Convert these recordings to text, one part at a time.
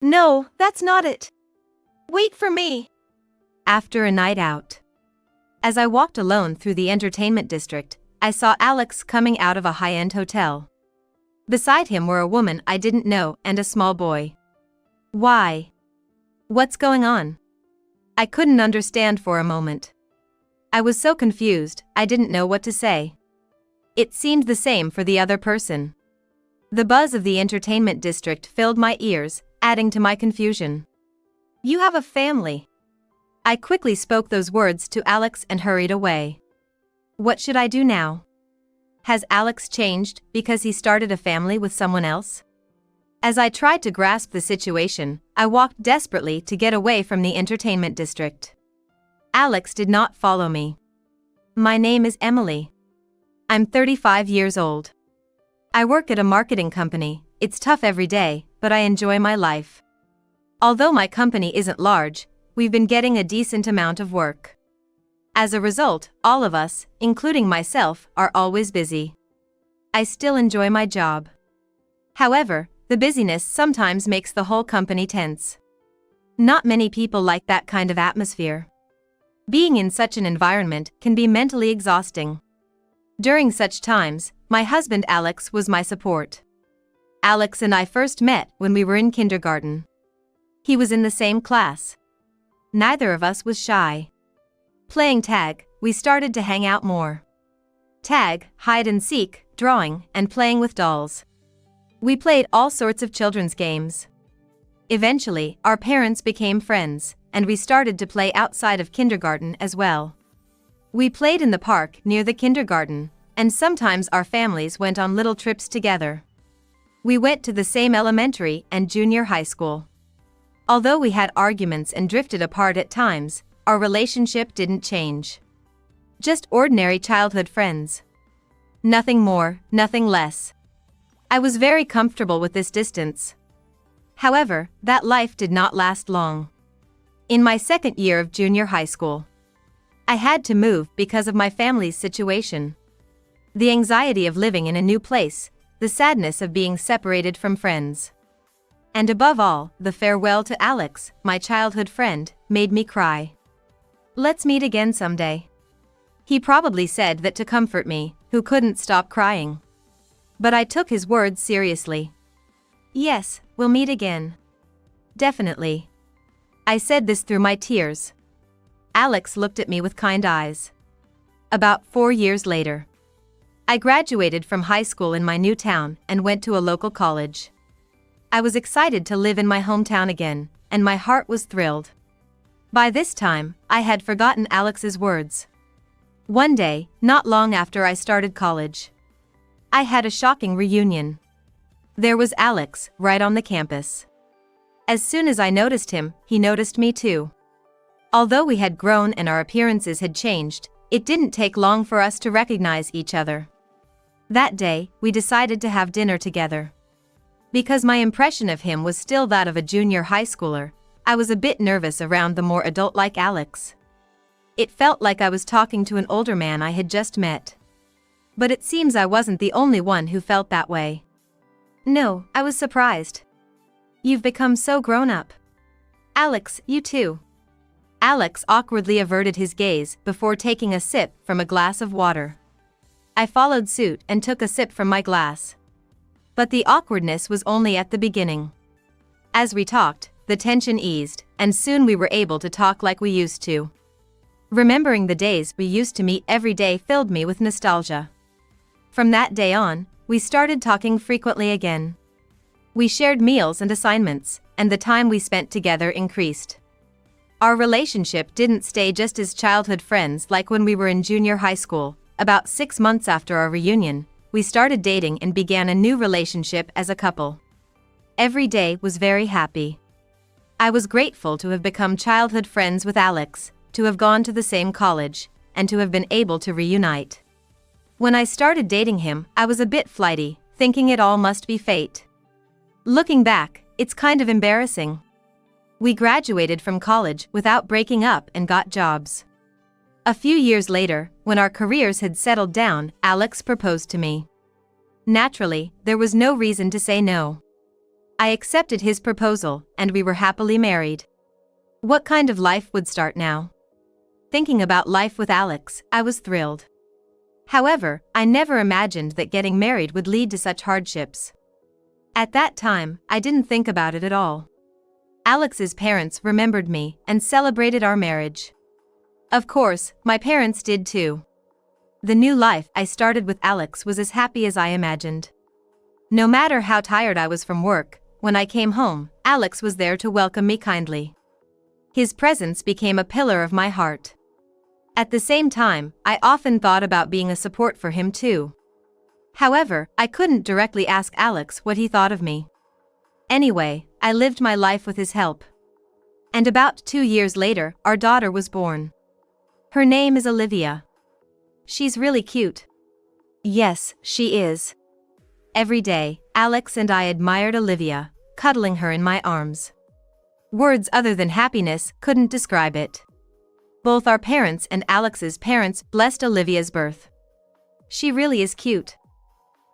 No, that's not it. Wait for me. After a night out. As I walked alone through the entertainment district, I saw Alex coming out of a high-end hotel. Beside him were a woman I didn't know and a small boy. Why? What's going on? I couldn't understand for a moment. I was so confused, I didn't know what to say. It seemed the same for the other person. The buzz of the entertainment district filled my ears, adding to my confusion. You have a family. I quickly spoke those words to Alex and hurried away. What should I do now? Has Alex changed because he started a family with someone else? As I tried to grasp the situation, I walked desperately to get away from the entertainment district. Alex did not follow me. My name is Emily. I'm 35 years old. I work at a marketing company. It's tough every day, but I enjoy my life. Although my company isn't large, we've been getting a decent amount of work. As a result, all of us, including myself, are always busy. I still enjoy my job. However, the busyness sometimes makes the whole company tense. Not many people like that kind of atmosphere. Being in such an environment can be mentally exhausting. During such times, my husband Alex was my support. Alex and I first met when we were in kindergarten. He was in the same class. Neither of us was shy. Playing tag, we started to hang out more. Tag, hide and seek, drawing, and playing with dolls. We played all sorts of children's games. Eventually, our parents became friends, and we started to play outside of kindergarten as well. We played in the park near the kindergarten, and sometimes our families went on little trips together. We went to the same elementary and junior high school. Although we had arguments and drifted apart at times, our relationship didn't change. Just ordinary childhood friends. Nothing more, nothing less. I was very comfortable with this distance. However, that life did not last long. In my second year of junior high school, I had to move because of my family's situation. The anxiety of living in a new place, the sadness of being separated from friends. And above all, the farewell to Alex, my childhood friend, made me cry. Let's meet again someday. He probably said that to comfort me, who couldn't stop crying. But I took his words seriously. Yes, we'll meet again. Definitely. I said this through my tears. Alex looked at me with kind eyes. About 4 years later, I graduated from high school in my new town and went to a local college. I was excited to live in my hometown again, and my heart was thrilled. By this time, I had forgotten Alex's words. One day, not long after I started college, I had a shocking reunion. There was Alex, right on the campus. As soon as I noticed him, he noticed me too. Although we had grown and our appearances had changed, it didn't take long for us to recognize each other. That day, we decided to have dinner together. Because my impression of him was still that of a junior high schooler, I was a bit nervous around the more adult-like Alex. It felt like I was talking to an older man I had just met. But it seems I wasn't the only one who felt that way. No, I was surprised. You've become so grown up. Alex, you too. Alex awkwardly averted his gaze before taking a sip from a glass of water. I followed suit and took a sip from my glass. But the awkwardness was only at the beginning. As we talked, the tension eased, and soon we were able to talk like we used to. Remembering the days we used to meet every day filled me with nostalgia. From that day on, we started talking frequently again. We shared meals and assignments, and the time we spent together increased. Our relationship didn't stay just as childhood friends like when we were in junior high school. About 6 months after our reunion, we started dating and began a new relationship as a couple. Every day was very happy. I was grateful to have become childhood friends with Alex, to have gone to the same college, and to have been able to reunite. When I started dating him, I was a bit flighty, thinking it all must be fate. Looking back, it's kind of embarrassing. We graduated from college without breaking up and got jobs. A few years later, when our careers had settled down, Alex proposed to me. Naturally, there was no reason to say no. I accepted his proposal, and we were happily married. What kind of life would start now? Thinking about life with Alex, I was thrilled. However, I never imagined that getting married would lead to such hardships. At that time, I didn't think about it at all. Alex's parents remembered me and celebrated our marriage. Of course, my parents did too. The new life I started with Alex was as happy as I imagined. No matter how tired I was from work, when I came home, Alex was there to welcome me kindly. His presence became a pillar of my heart. At the same time, I often thought about being a support for him too. However, I couldn't directly ask Alex what he thought of me. Anyway, I lived my life with his help. And about 2 years later, our daughter was born. Her name is Olivia. She's really cute. Yes, she is. Every day, Alex and I admired Olivia, cuddling her in my arms. Words other than happiness couldn't describe it. Both our parents and Alex's parents blessed Olivia's birth. She really is cute.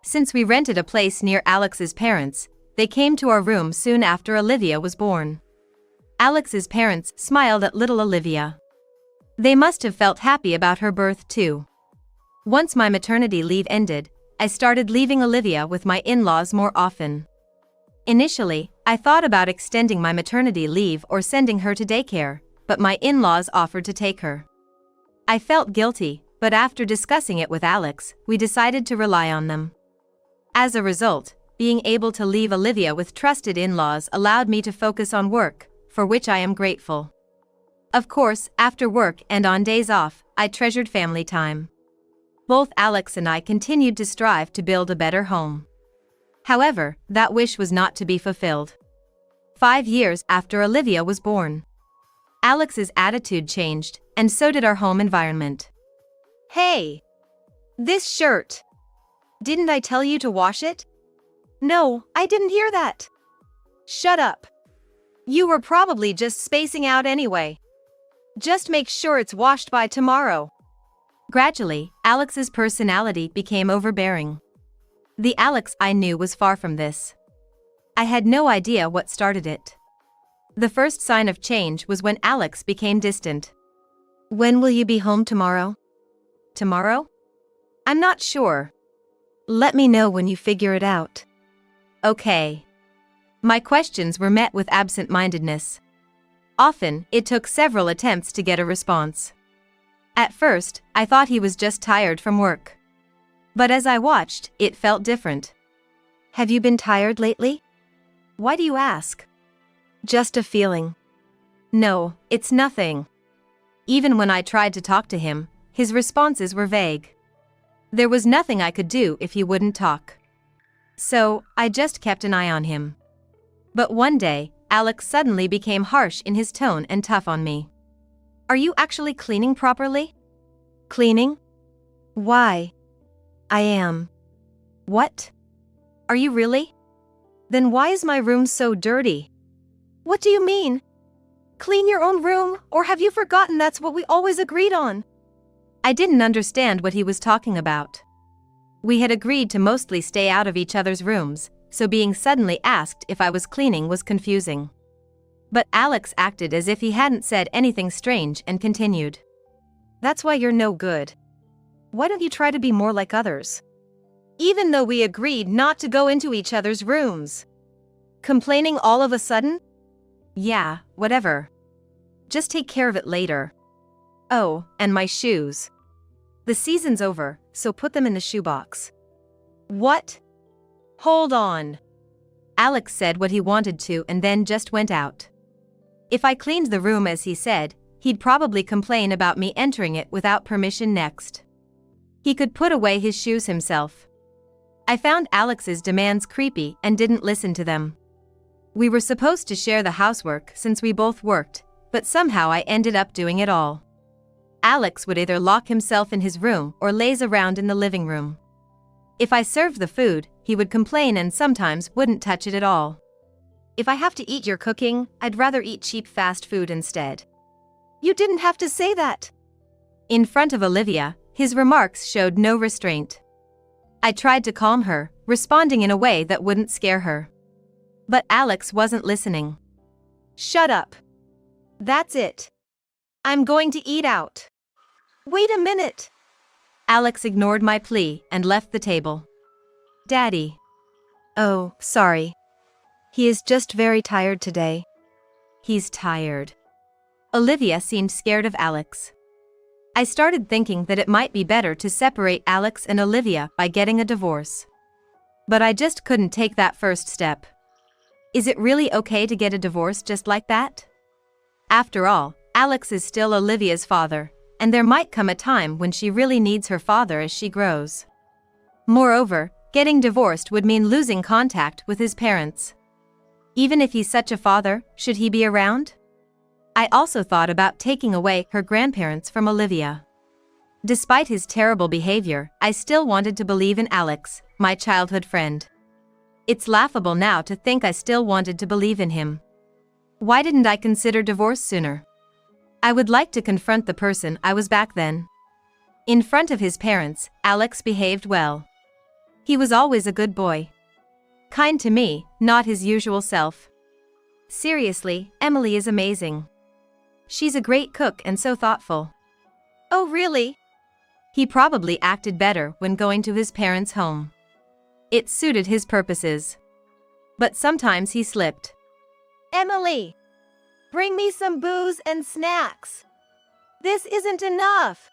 Since we rented a place near Alex's parents, they came to our room soon after Olivia was born. Alex's parents smiled at little Olivia. They must have felt happy about her birth too. Once my maternity leave ended, I started leaving Olivia with my in-laws more often. Initially, I thought about extending my maternity leave or sending her to daycare, but my in-laws offered to take her. I felt guilty, but after discussing it with Alex, we decided to rely on them. As a result, being able to leave Olivia with trusted in-laws allowed me to focus on work, for which I am grateful. Of course, after work and on days off, I treasured family time. Both Alex and I continued to strive to build a better home. However, that wish was not to be fulfilled. 5 years after Olivia was born, Alex's attitude changed, and so did our home environment. Hey! This shirt! Didn't I tell you to wash it? No, I didn't hear that. Shut up. You were probably just spacing out anyway. Just make sure it's washed by tomorrow. Gradually, Alex's personality became overbearing. The Alex I knew was far from this. I had no idea what started it. The first sign of change was when Alex became distant. When will you be home tomorrow? Tomorrow? I'm not sure. Let me know when you figure it out. Okay. My questions were met with absent-mindedness. Often, it took several attempts to get a response. At first, I thought he was just tired from work. But as I watched, it felt different. Have you been tired lately? Why do you ask? Just a feeling. No, it's nothing. Even when I tried to talk to him, his responses were vague. There was nothing I could do if he wouldn't talk. So, I just kept an eye on him. But one day, Alex suddenly became harsh in his tone and tough on me. Are you actually cleaning properly? Cleaning? Why? I am. What? Are you really? Then why is my room so dirty? What do you mean? Clean your own room, or have you forgotten that's what we always agreed on? I didn't understand what he was talking about. We had agreed to mostly stay out of each other's rooms, so being suddenly asked if I was cleaning was confusing. But Alex acted as if he hadn't said anything strange and continued. That's why you're no good. Why don't you try to be more like others? Even though we agreed not to go into each other's rooms. Complaining all of a sudden? Yeah, whatever. Just take care of it later. Oh, and my shoes. The season's over, so put them in the shoebox. What? Hold on. Alex said what he wanted to and then just went out. If I cleaned the room as he said, he'd probably complain about me entering it without permission next. He could put away his shoes himself. I found Alex's demands creepy and didn't listen to them. We were supposed to share the housework since we both worked, but somehow I ended up doing it all. Alex would either lock himself in his room or laze around in the living room. If I served the food, he would complain and sometimes wouldn't touch it at all. If I have to eat your cooking, I'd rather eat cheap fast food instead. You didn't have to say that. In front of Olivia, his remarks showed no restraint. I tried to calm her, responding in a way that wouldn't scare her. But Alex wasn't listening. Shut up. That's it. I'm going to eat out. Wait a minute. Alex ignored my plea and left the table. Daddy. Oh, sorry. He is just very tired today. He's tired. Olivia seemed scared of Alex. I started thinking that it might be better to separate Alex and Olivia by getting a divorce. But I just couldn't take that first step. Is it really okay to get a divorce just like that? After all, Alex is still Olivia's father, and there might come a time when she really needs her father as she grows. Moreover, getting divorced would mean losing contact with his parents. Even if he's such a father, should he be around? I also thought about taking away her grandparents from Olivia. Despite his terrible behavior, I still wanted to believe in Alex, my childhood friend. It's laughable now to think I still wanted to believe in him. Why didn't I consider divorce sooner? I would like to confront the person I was back then. In front of his parents, Alex behaved well. He was always a good boy. Kind to me, not his usual self. Seriously, Emily is amazing. She's a great cook and so thoughtful. Oh, really? He probably acted better when going to his parents' home. It suited his purposes. But sometimes he slipped. Emily, bring me some booze and snacks. This isn't enough.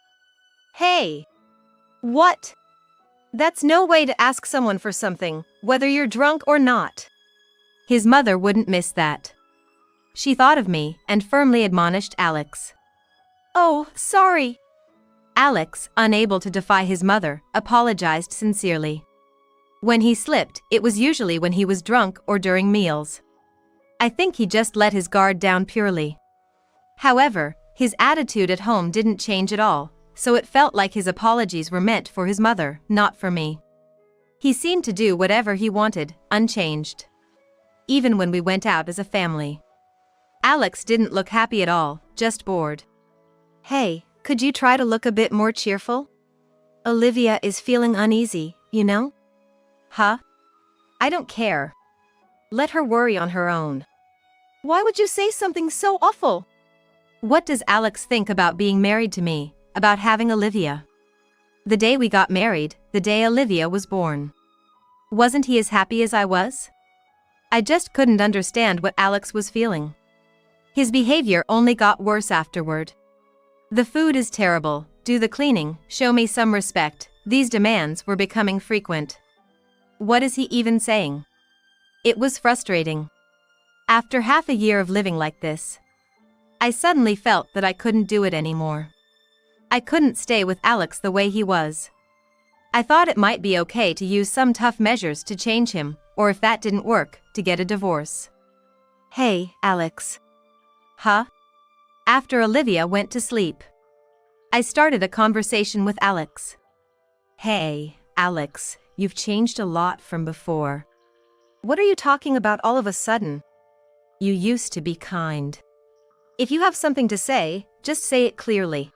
Hey. What? That's no way to ask someone for something, whether you're drunk or not. His mother wouldn't miss that. She thought of me and firmly admonished Alex. Oh, sorry. Alex, unable to defy his mother, apologized sincerely. When he slipped, it was usually when he was drunk or during meals. I think he just let his guard down purely. However, his attitude at home didn't change at all, so it felt like his apologies were meant for his mother, not for me. He seemed to do whatever he wanted, unchanged. Even when we went out as a family. Alex didn't look happy at all, just bored. Hey, could you try to look a bit more cheerful? Olivia is feeling uneasy, you know? Huh? I don't care. Let her worry on her own. Why would you say something so awful? What does Alex think about being married to me, about having Olivia? The day we got married, the day Olivia was born. Wasn't he as happy as I was? I just couldn't understand what Alex was feeling. His behavior only got worse afterward. The food is terrible, do the cleaning, show me some respect. These demands were becoming frequent. What is he even saying? It was frustrating. After half a year of living like this, I suddenly felt that I couldn't do it anymore. I couldn't stay with Alex the way he was. I thought it might be okay to use some tough measures to change him, or if that didn't work, to get a divorce. Hey, Alex. Huh? After Olivia went to sleep, I started a conversation with Alex. Hey, Alex, you've changed a lot from before. What are you talking about all of a sudden? You used to be kind. If you have something to say, just say it clearly.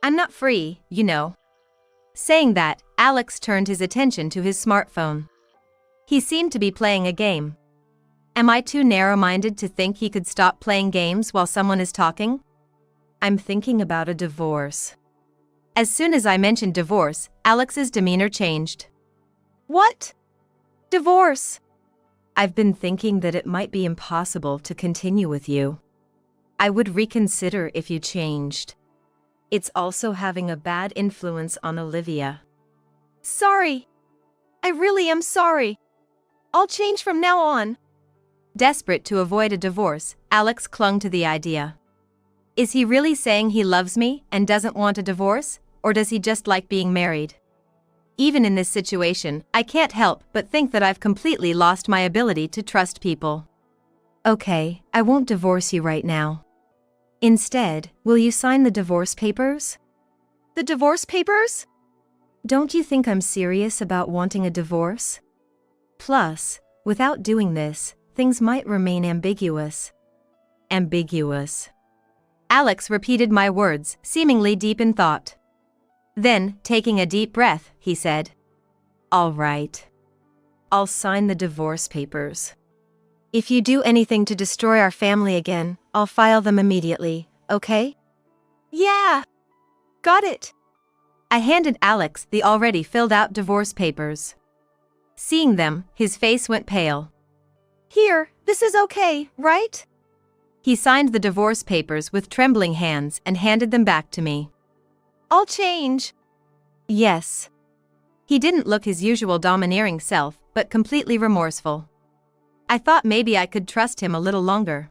I'm not free, you know. Saying that, Alex turned his attention to his smartphone. He seemed to be playing a game. Am I too narrow-minded to think he could stop playing games while someone is talking? I'm thinking about a divorce. As soon as I mentioned divorce, Alex's demeanor changed. What? Divorce? I've been thinking that it might be impossible to continue with you. I would reconsider if you changed. It's also having a bad influence on Olivia. Sorry. I really am sorry. I'll change from now on. Desperate to avoid a divorce, Alex clung to the idea. Is he really saying he loves me and doesn't want a divorce, or does he just like being married? Even in this situation, I can't help but think that I've completely lost my ability to trust people. Okay, I won't divorce you right now. Instead, will you sign the divorce papers? The divorce papers? Don't you think I'm serious about wanting a divorce? Plus, without doing this, things might remain ambiguous. Ambiguous. Alex repeated my words, seemingly deep in thought. Then, taking a deep breath, he said, "All right. I'll sign the divorce papers." If you do anything to destroy our family again, I'll file them immediately, okay? Yeah. Got it. I handed Alex the already filled out divorce papers. Seeing them, his face went pale. Here, this is okay, right? He signed the divorce papers with trembling hands and handed them back to me. I'll change. Yes. He didn't look his usual domineering self, but completely remorseful. I thought maybe I could trust him a little longer.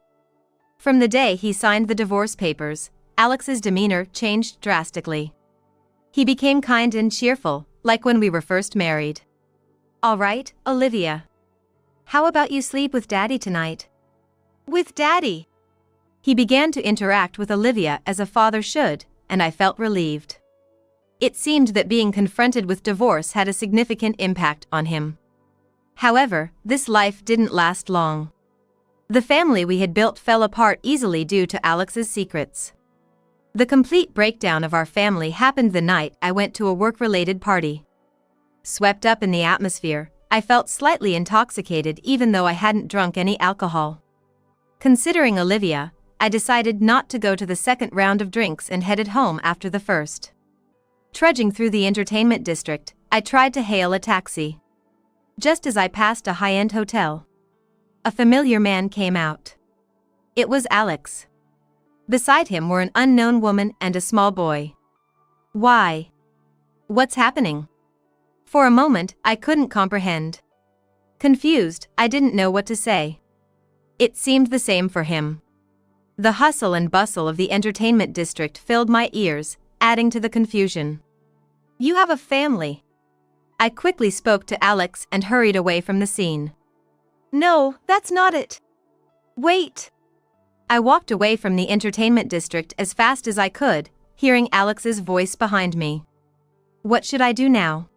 From the day he signed the divorce papers, Alex's demeanor changed drastically. He became kind and cheerful, like when we were first married. All right, Olivia. How about you sleep with Daddy tonight? With Daddy. He began to interact with Olivia as a father should, and I felt relieved. It seemed that being confronted with divorce had a significant impact on him. However, this life didn't last long. The family we had built fell apart easily due to Alex's secrets. The complete breakdown of our family happened the night I went to a work-related party. Swept up in the atmosphere, I felt slightly intoxicated even though I hadn't drunk any alcohol. Considering Olivia, I decided not to go to the second round of drinks and headed home after the first. Trudging through the entertainment district, I tried to hail a taxi. Just as I passed a high-end hotel, a familiar man came out. It was Alex. Beside him were an unknown woman and a small boy. Why? What's happening? For a moment, I couldn't comprehend. Confused, I didn't know what to say. It seemed the same for him. The hustle and bustle of the entertainment district filled my ears, adding to the confusion. You have a family. I quickly spoke to Alex and hurried away from the scene. No, that's not it. Wait. I walked away from the entertainment district as fast as I could, hearing Alex's voice behind me. What should I do now?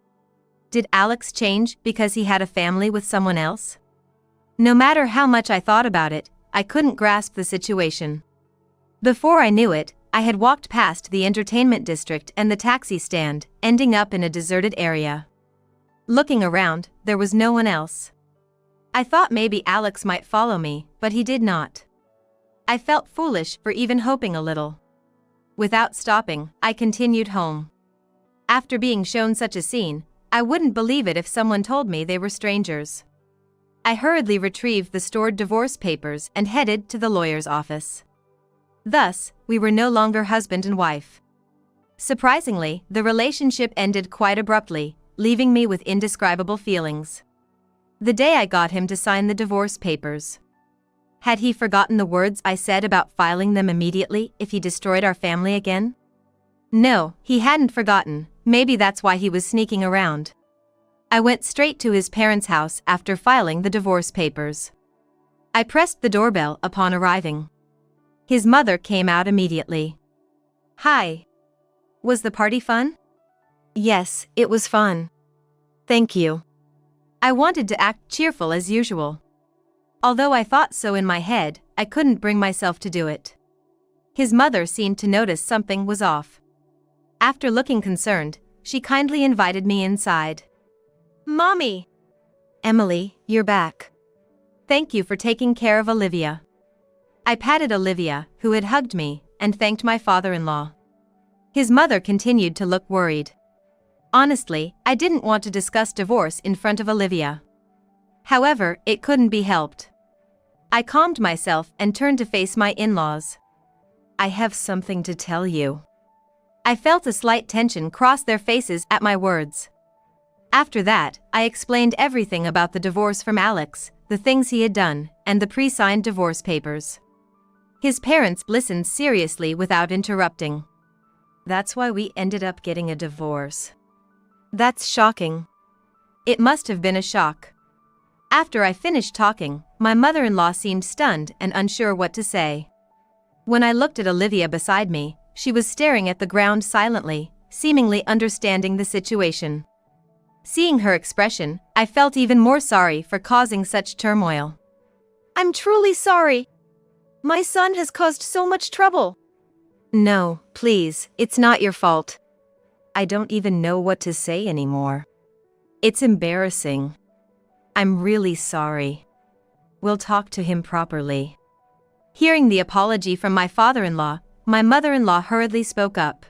Did Alex change because he had a family with someone else? No matter how much I thought about it, I couldn't grasp the situation. Before I knew it, I had walked past the entertainment district and the taxi stand, ending up in a deserted area. Looking around, there was no one else. I thought maybe Alex might follow me, but he did not. I felt foolish for even hoping a little. Without stopping, I continued home. After being shown such a scene, I wouldn't believe it if someone told me they were strangers. I hurriedly retrieved the stored divorce papers and headed to the lawyer's office. Thus, we were no longer husband and wife. Surprisingly, the relationship ended quite abruptly, leaving me with indescribable feelings. The day I got him to sign the divorce papers. Had he forgotten the words I said about filing them immediately if he destroyed our family again? No, he hadn't forgotten. Maybe that's why he was sneaking around. I went straight to his parents' house after filing the divorce papers. I pressed the doorbell upon arriving. His mother came out immediately. Hi. Was the party fun? Yes, it was fun. Thank you. I wanted to act cheerful as usual. Although I thought so in my head, I couldn't bring myself to do it. His mother seemed to notice something was off. After looking concerned, she kindly invited me inside. Mommy! Emily, you're back. Thank you for taking care of Olivia. I patted Olivia, who had hugged me, and thanked my father-in-law. His mother continued to look worried. Honestly, I didn't want to discuss divorce in front of Olivia. However, it couldn't be helped. I calmed myself and turned to face my in-laws. I have something to tell you. I felt a slight tension cross their faces at my words. After that, I explained everything about the divorce from Alex, the things he had done, and the pre-signed divorce papers. His parents listened seriously without interrupting. That's why we ended up getting a divorce. That's shocking. It must have been a shock. After I finished talking, my mother-in-law seemed stunned and unsure what to say. When I looked at Olivia beside me, she was staring at the ground silently, seemingly understanding the situation. Seeing her expression, I felt even more sorry for causing such turmoil. I'm truly sorry. My son has caused so much trouble. No, please, it's not your fault. I don't even know what to say anymore. It's embarrassing. I'm really sorry. We'll talk to him properly." Hearing the apology from my father-in-law, my mother-in-law hurriedly spoke up.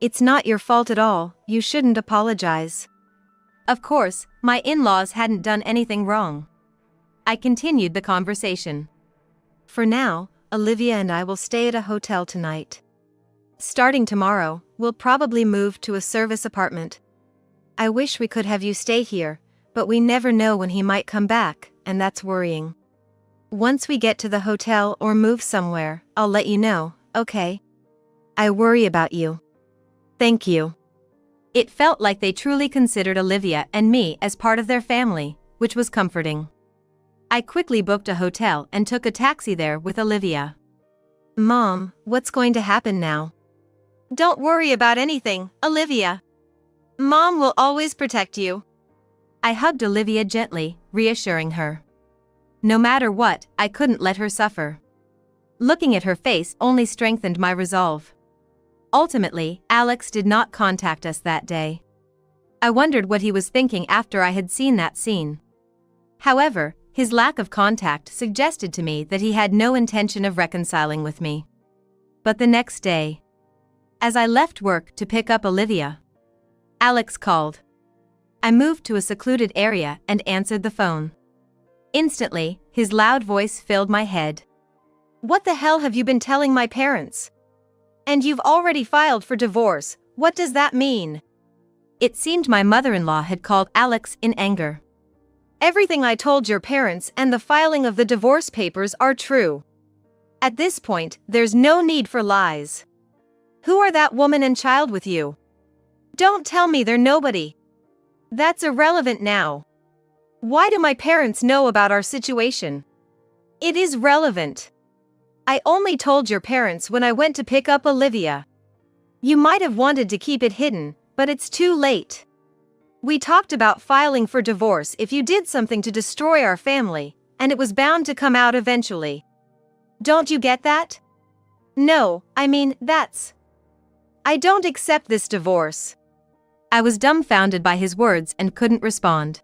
"It's not your fault at all, you shouldn't apologize." Of course, my in-laws hadn't done anything wrong. I continued the conversation. "For now, Olivia and I will stay at a hotel tonight. Starting tomorrow, we'll probably move to a service apartment. I wish we could have you stay here, but we never know when he might come back, and that's worrying. Once we get to the hotel or move somewhere, I'll let you know, okay? I worry about you." Thank you. It felt like they truly considered Olivia and me as part of their family, which was comforting. I quickly booked a hotel and took a taxi there with Olivia. "Mom, what's going to happen now?" "Don't worry about anything, Olivia. Mom will always protect you." I hugged Olivia gently, reassuring her. No matter what, I couldn't let her suffer. Looking at her face only strengthened my resolve. Ultimately, Alex did not contact us that day. I wondered what he was thinking after I had seen that scene. However, his lack of contact suggested to me that he had no intention of reconciling with me. But the next day, as I left work to pick up Olivia, Alex called. I moved to a secluded area and answered the phone. Instantly, his loud voice filled my head. "What the hell have you been telling my parents? And you've already filed for divorce, what does that mean?" It seemed my mother-in-law had called Alex in anger. "Everything I told your parents and the filing of the divorce papers are true. At this point, there's no need for lies. Who are that woman and child with you? Don't tell me they're nobody. That's irrelevant now. Why do my parents know about our situation? It is relevant. I only told your parents when I went to pick up Olivia. You might have wanted to keep it hidden, but it's too late. We talked about filing for divorce if you did something to destroy our family, and it was bound to come out eventually. Don't you get that? No, I mean, I don't accept this divorce." I was dumbfounded by his words and couldn't respond.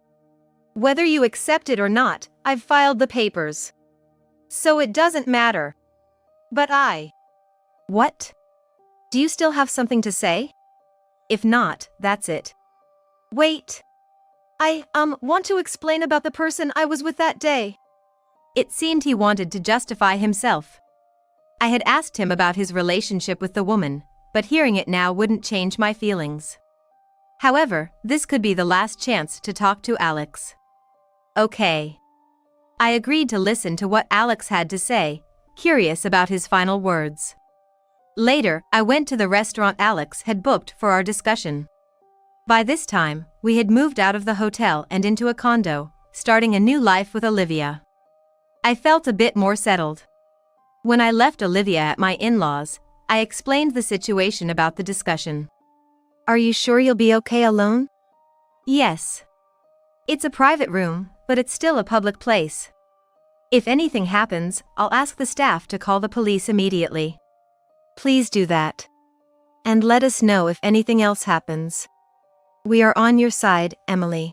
"Whether you accept it or not, I've filed the papers. So it doesn't matter. But What? Do you still have something to say?" If not, that's it. "Wait. I want to explain about the person I was with that day." It seemed he wanted to justify himself. I had asked him about his relationship with the woman, but hearing it now wouldn't change my feelings. However, this could be the last chance to talk to Alex. Okay. I agreed to listen to what Alex had to say, curious about his final words. Later, I went to the restaurant Alex had booked for our discussion. By this time, we had moved out of the hotel and into a condo, starting a new life with Olivia. I felt a bit more settled. When I left Olivia at my in-laws, I explained the situation about the discussion. "Are you sure you'll be okay alone?" Yes. It's a private room, but it's still a public place. If anything happens, I'll ask the staff to call the police immediately. "Please do that. And let us know if anything else happens. We are on your side, Emily."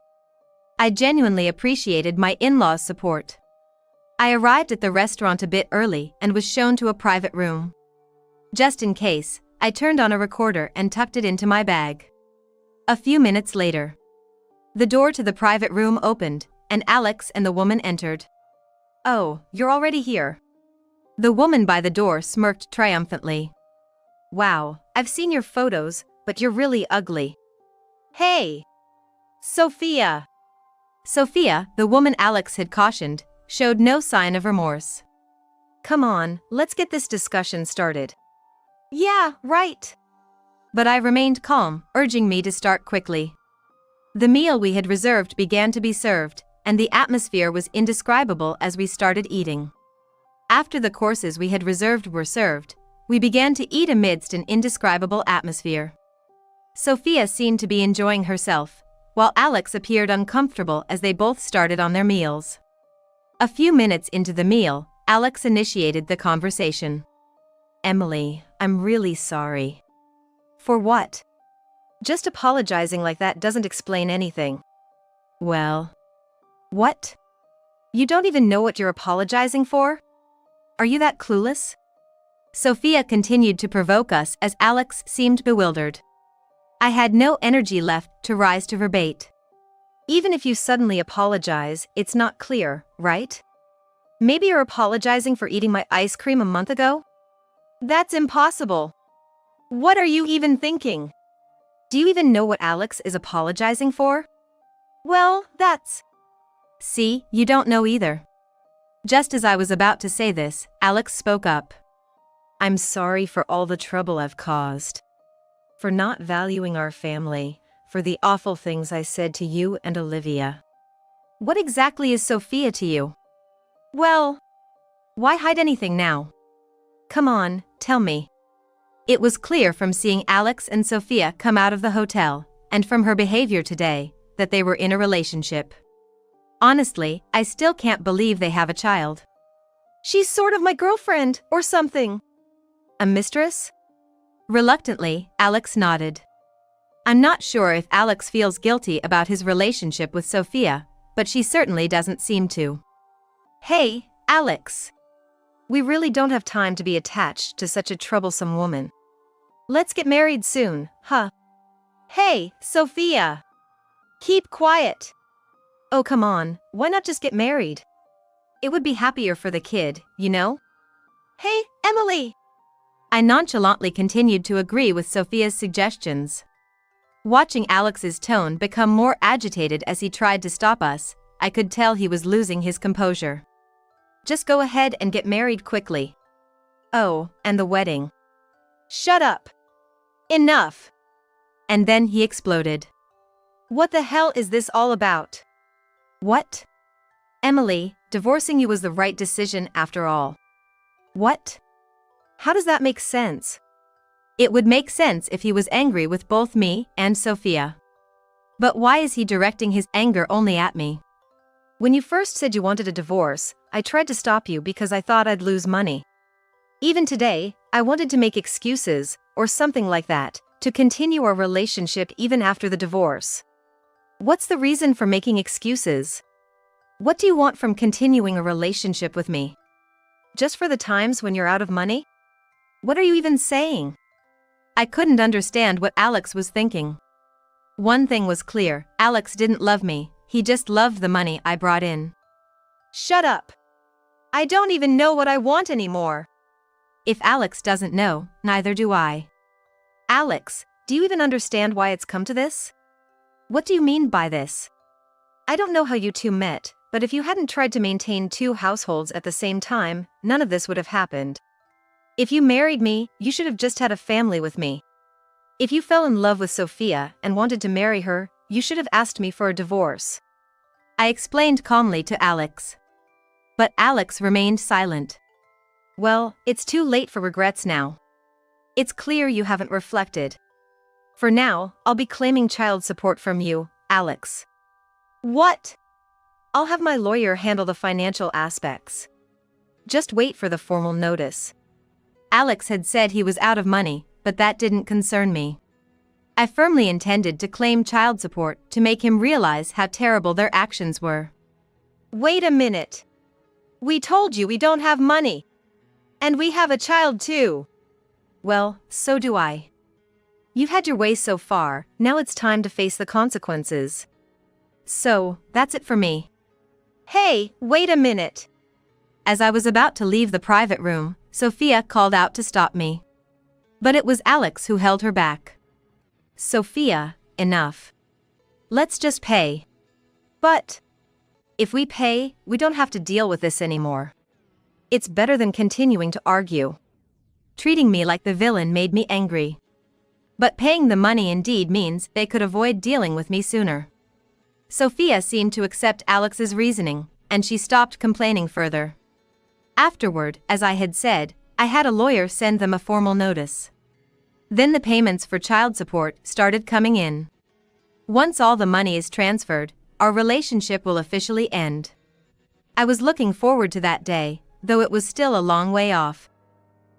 I genuinely appreciated my in-laws' support. I arrived at the restaurant a bit early and was shown to a private room. Just in case, I turned on a recorder and tucked it into my bag. A few minutes later, the door to the private room opened, and Alex and the woman entered. "Oh, you're already here." The woman by the door smirked triumphantly. "Wow, I've seen your photos, but you're really ugly." "Hey! Sophia!" Sophia, the woman Alex had cautioned, showed no sign of remorse. "Come on, let's get this discussion started." "Yeah, right." But I remained calm, urging me to start quickly. The meal we had reserved began to be served, and the atmosphere was indescribable as we started eating. After the courses we had reserved were served, we began to eat amidst an indescribable atmosphere. Sophia seemed to be enjoying herself, while Alex appeared uncomfortable as they both started on their meals. A few minutes into the meal, Alex initiated the conversation. "Emily, I'm really sorry." "For what? Just apologizing like that doesn't explain anything." "Well, what?" You don't even know what you're apologizing for? Are you that clueless? Sophia continued to provoke us as Alex seemed bewildered. I had no energy left to rise to her bait. Even if you suddenly apologize, it's not clear, right? Maybe you're apologizing for eating my ice cream a month ago? That's impossible. What are you even thinking? Do you even know what Alex is apologizing for? Well, that's... See, you don't know either. Just as I was about to say this, Alex spoke up. I'm sorry for all the trouble I've caused. For not valuing our family, for the awful things I said to you and Olivia. What exactly is Sophia to you? Well, why hide anything now? Come on, tell me. It was clear from seeing Alex and Sophia come out of the hotel, and from her behavior today, that they were in a relationship. Honestly, I still can't believe they have a child. She's sort of my girlfriend, or something. A mistress? Reluctantly, Alex nodded. I'm not sure if Alex feels guilty about his relationship with Sophia, but she certainly doesn't seem to. Hey, Alex. We really don't have time to be attached to such a troublesome woman. Let's get married soon, huh? Hey, Sophia. Keep quiet. Oh, come on, why not just get married? It would be happier for the kid, you know? Hey, Emily. I nonchalantly continued to agree with Sophia's suggestions. Watching Alex's tone become more agitated as he tried to stop us, I could tell he was losing his composure. Just go ahead and get married quickly. Oh, and the wedding. Shut up. Enough. And then he exploded. What the hell is this all about? What? Emily, divorcing you was the right decision after all. What? How does that make sense? It would make sense if he was angry with both me and Sophia. But why is he directing his anger only at me? When you first said you wanted a divorce, I tried to stop you because I thought I'd lose money. Even today, I wanted to make excuses, or something like that, to continue our relationship even after the divorce. What's the reason for making excuses? What do you want from continuing a relationship with me? Just for the times when you're out of money? What are you even saying? I couldn't understand what Alex was thinking. One thing was clear, Alex didn't love me, he just loved the money I brought in. Shut up. I don't even know what I want anymore. If Alex doesn't know, neither do I. Alex, do you even understand why it's come to this? What do you mean by this? I don't know how you two met, but if you hadn't tried to maintain two households at the same time, none of this would have happened. If you married me, you should have just had a family with me. If you fell in love with Sophia and wanted to marry her, you should have asked me for a divorce. I explained calmly to Alex. But Alex remained silent. Well, it's too late for regrets now. It's clear you haven't reflected. For now, I'll be claiming child support from you, Alex. What? I'll have my lawyer handle the financial aspects. Just wait for the formal notice. Alex had said he was out of money, but that didn't concern me. I firmly intended to claim child support to make him realize how terrible their actions were. Wait a minute. We told you we don't have money. And we have a child too. Well, so do I. You've had your way so far, now it's time to face the consequences. So, that's it for me. Hey, wait a minute. As I was about to leave the private room, Sophia called out to stop me. But it was Alex who held her back. Sophia, enough. Let's just pay. But if we pay, we don't have to deal with this anymore. It's better than continuing to argue. Treating me like the villain made me angry. But paying the money indeed means they could avoid dealing with me sooner. Sophia seemed to accept Alex's reasoning, and she stopped complaining further. Afterward, as I had said, I had a lawyer send them a formal notice. Then the payments for child support started coming in. Once all the money is transferred, our relationship will officially end. I was looking forward to that day, though it was still a long way off.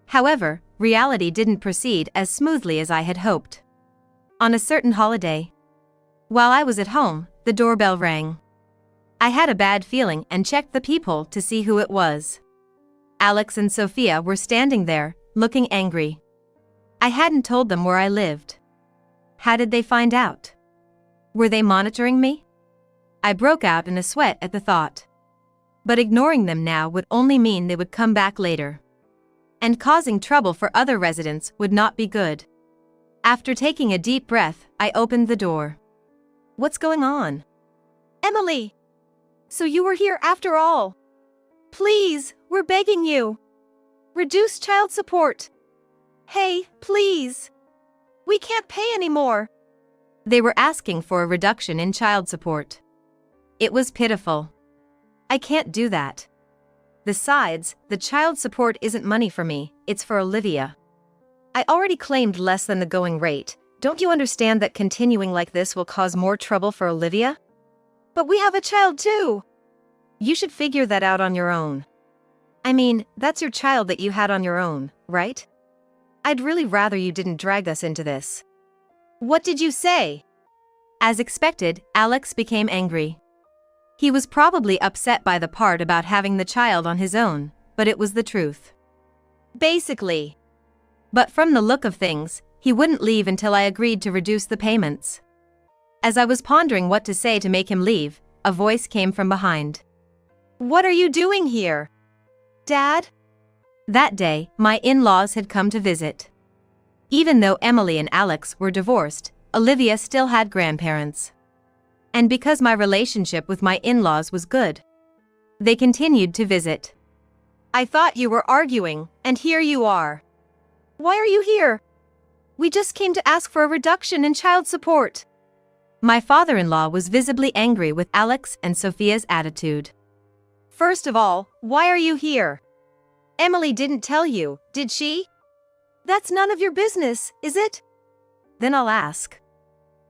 However, reality didn't proceed as smoothly as I had hoped. On a certain holiday, while I was at home, the doorbell rang. I had a bad feeling and checked the peephole to see who it was. Alex and Sophia were standing there, looking angry. I hadn't told them where I lived. How did they find out? Were they monitoring me? I broke out in a sweat at the thought. But ignoring them now would only mean they would come back later. And causing trouble for other residents would not be good. After taking a deep breath, I opened the door. What's going on? Emily! So you were here after all. Please, we're begging you. Reduce child support. Hey, please. We can't pay anymore. They were asking for a reduction in child support. It was pitiful. I can't do that. Besides, the child support isn't money for me, it's for Olivia. I already claimed less than the going rate. Don't you understand that continuing like this will cause more trouble for Olivia? But we have a child too. You should figure that out on your own. I mean, that's your child that you had on your own, right? I'd really rather you didn't drag us into this. What did you say? As expected, Alex became angry. He was probably upset by the part about having the child on his own, but it was the truth. Basically. But from the look of things, he wouldn't leave until I agreed to reduce the payments. As I was pondering what to say to make him leave, a voice came from behind. What are you doing here? Dad? That day, my in-laws had come to visit. Even though Emily and Alex were divorced, Olivia still had grandparents. And because my relationship with my in-laws was good, they continued to visit. I thought you were arguing, and here you are. Why are you here? We just came to ask for a reduction in child support. My father-in-law was visibly angry with Alex and Sophia's attitude. First of all, why are you here? Emily didn't tell you, did she? That's none of your business, is it? Then I'll ask.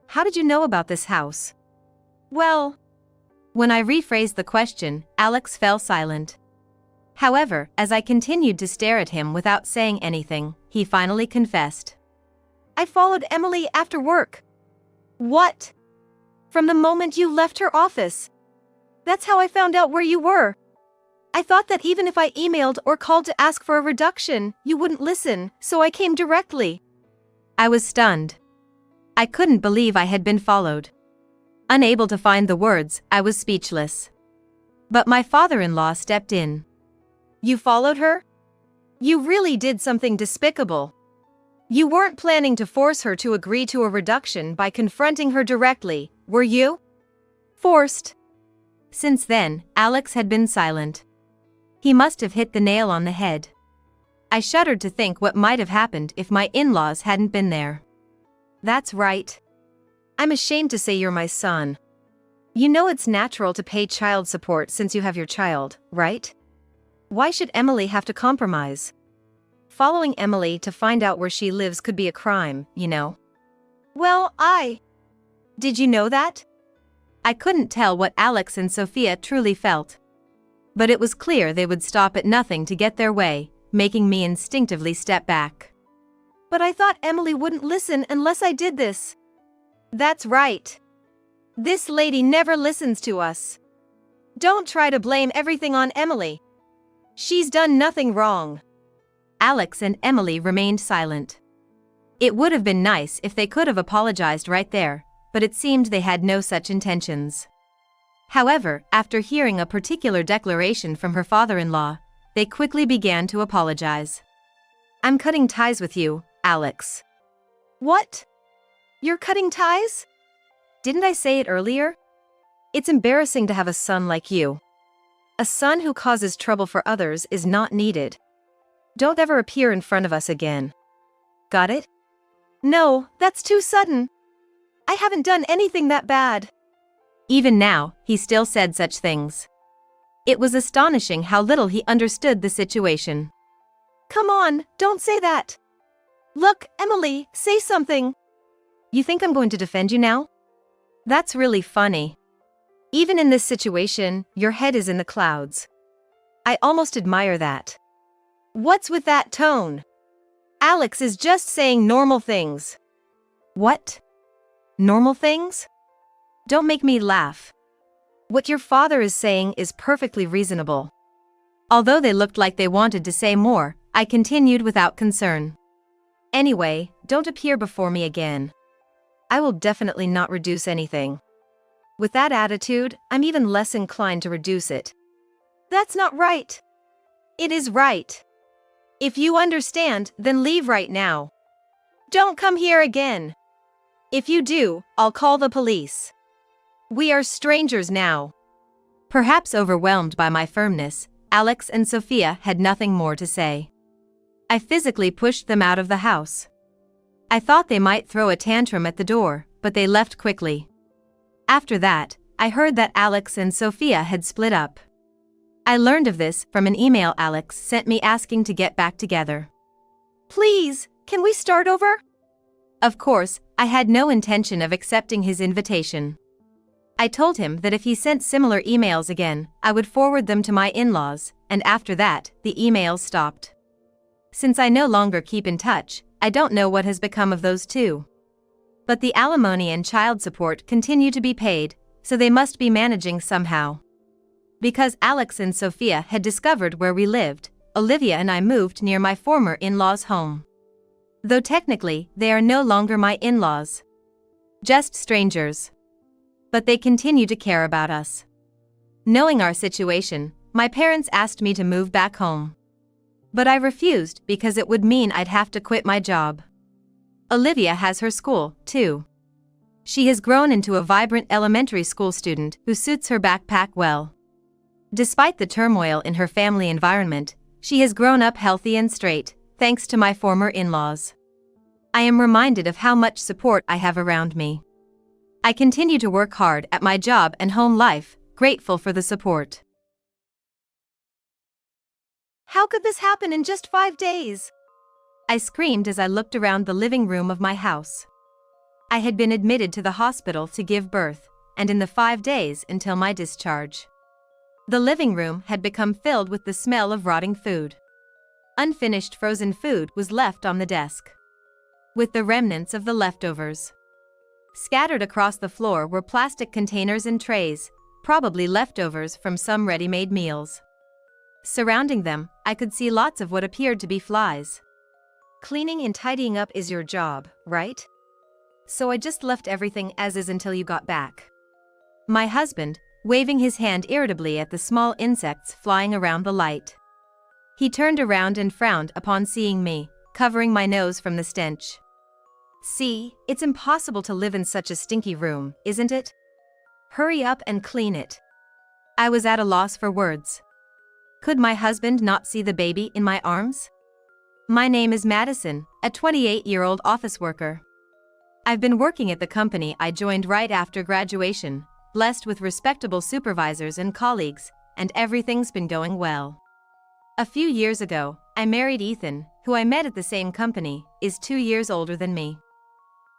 How did you know about this house? Well, when I rephrased the question, Alex fell silent. However, as I continued to stare at him without saying anything, he finally confessed. I followed Emily after work. What? From the moment you left her office. That's how I found out where you were. I thought that even if I emailed or called to ask for a reduction, you wouldn't listen, so I came directly. I was stunned. I couldn't believe I had been followed. Unable to find the words, I was speechless. But my father-in-law stepped in. You followed her? You really did something despicable. You weren't planning to force her to agree to a reduction by confronting her directly, were you? Forced. Since then, Alex had been silent. He must have hit the nail on the head. I shuddered to think what might have happened if my in-laws hadn't been there. That's right. I'm ashamed to say you're my son. You know it's natural to pay child support since you have your child, right? Why should Emily have to compromise? Following Emily to find out where she lives could be a crime, you know. Well, Did you know that? I couldn't tell what Alex and Sophia truly felt. But it was clear they would stop at nothing to get their way, making me instinctively step back. But I thought Emily wouldn't listen unless I did this. That's right. This lady never listens to us. Don't try to blame everything on Emily. She's done nothing wrong. Alex and Emily remained silent. It would have been nice if they could have apologized right there, but it seemed they had no such intentions. However, after hearing a particular declaration from her father-in-law, they quickly began to apologize. I'm cutting ties with you, Alex. What? You're cutting ties? Didn't I say it earlier? It's embarrassing to have a son like you. A son who causes trouble for others is not needed. Don't ever appear in front of us again. Got it? No, that's too sudden. I haven't done anything that bad. Even now, he still said such things. It was astonishing how little he understood the situation. Come on, don't say that. Look, Emily, say something. You think I'm going to defend you now? That's really funny. Even in this situation, your head is in the clouds. I almost admire that. What's with that tone? Alex is just saying normal things. What? Normal things? Don't make me laugh. What your father is saying is perfectly reasonable. Although they looked like they wanted to say more, I continued without concern. Anyway, don't appear before me again. I will definitely not reduce anything. With that attitude, I'm even less inclined to reduce it. That's not right. It is right. If you understand, then leave right now. Don't come here again. If you do, I'll call the police. We are strangers now. Perhaps overwhelmed by my firmness, Alex and Sophia had nothing more to say. I physically pushed them out of the house. I thought they might throw a tantrum at the door, but they left quickly. After that, I heard that Alex and Sophia had split up. I learned of this from an email Alex sent me asking to get back together. Please, can we start over? Of course, I had no intention of accepting his invitation. I told him that if he sent similar emails again, I would forward them to my in-laws, and after that, the emails stopped. Since I no longer keep in touch, I don't know what has become of those two. But the alimony and child support continue to be paid, so they must be managing somehow. Because Alex and Sophia had discovered where we lived, Olivia and I moved near my former in-laws' home. Though technically, they are no longer my in-laws. Just strangers. But they continue to care about us. Knowing our situation, my parents asked me to move back home. But I refused because it would mean I'd have to quit my job. Olivia has her school, too. She has grown into a vibrant elementary school student who suits her backpack well. Despite the turmoil in her family environment, she has grown up healthy and straight, thanks to my former in-laws. I am reminded of how much support I have around me. I continue to work hard at my job and home life, grateful for the support. How could this happen in just 5 days? I screamed as I looked around the living room of my house. I had been admitted to the hospital to give birth, and in the 5 days until my discharge. The living room had become filled with the smell of rotting food. Unfinished frozen food was left on the desk, with the remnants of the leftovers. Scattered across the floor were plastic containers and trays, probably leftovers from some ready-made meals. Surrounding them, I could see lots of what appeared to be flies. Cleaning and tidying up is your job, right? So I just left everything as is until you got back. My husband, waving his hand irritably at the small insects flying around the light. He turned around and frowned upon seeing me, covering my nose from the stench. See, it's impossible to live in such a stinky room, isn't it? Hurry up and clean it. I was at a loss for words. Could my husband not see the baby in my arms? My name is Madison, a 28-year-old office worker. I've been working at the company I joined right after graduation, blessed with respectable supervisors and colleagues, and everything's been going well. A few years ago, I married Ethan, who I met at the same company, is 2 years older than me.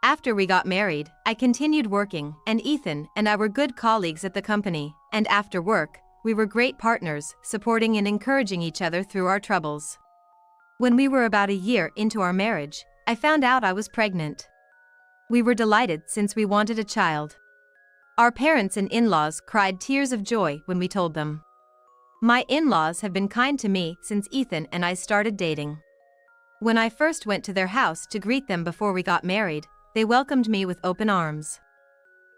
After we got married, I continued working, and Ethan and I were good colleagues at the company, and after work, we were great partners, supporting and encouraging each other through our troubles. When we were about a year into our marriage, I found out I was pregnant. We were delighted since we wanted a child. Our parents and in-laws cried tears of joy when we told them. My in-laws have been kind to me since Ethan and I started dating. When I first went to their house to greet them before we got married, they welcomed me with open arms.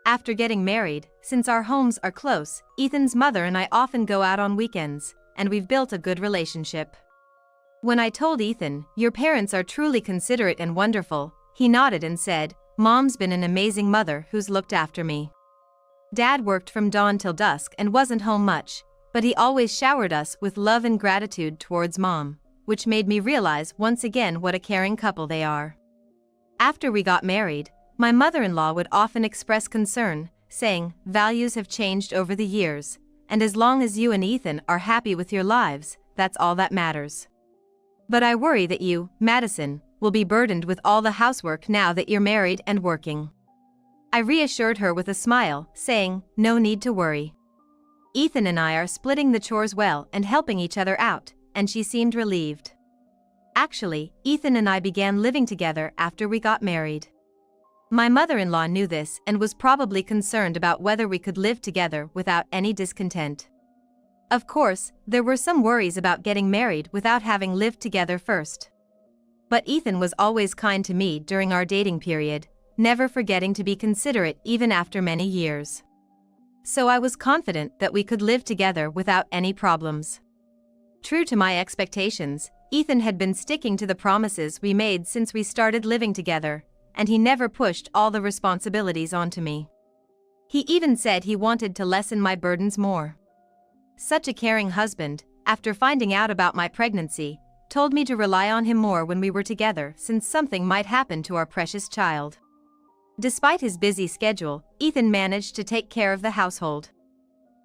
After getting married, since our homes are close, Ethan's mother and I often go out on weekends, and we've built a good relationship. When I told Ethan, "Your parents are truly considerate and wonderful," he nodded and said, "Mom's been an amazing mother who's looked after me." Dad worked from dawn till dusk and wasn't home much, but he always showered us with love and gratitude towards Mom, which made me realize once again what a caring couple they are. After we got married, my mother-in-law would often express concern, saying, "Values have changed over the years, and as long as you and Ethan are happy with your lives, that's all that matters. But I worry that you, Madison, will be burdened with all the housework now that you're married and working." I reassured her with a smile, saying, "No need to worry. Ethan and I are splitting the chores well and helping each other out," and she seemed relieved. Actually, Ethan and I began living together after we got married. My mother-in-law knew this and was probably concerned about whether we could live together without any discontent. Of course, there were some worries about getting married without having lived together first. But Ethan was always kind to me during our dating period, never forgetting to be considerate even after many years. So I was confident that we could live together without any problems. True to my expectations, Ethan had been sticking to the promises we made since we started living together, and he never pushed all the responsibilities onto me. He even said he wanted to lessen my burdens more. Such a caring husband, after finding out about my pregnancy, told me to rely on him more when we were together since something might happen to our precious child. Despite his busy schedule, Ethan managed to take care of the household.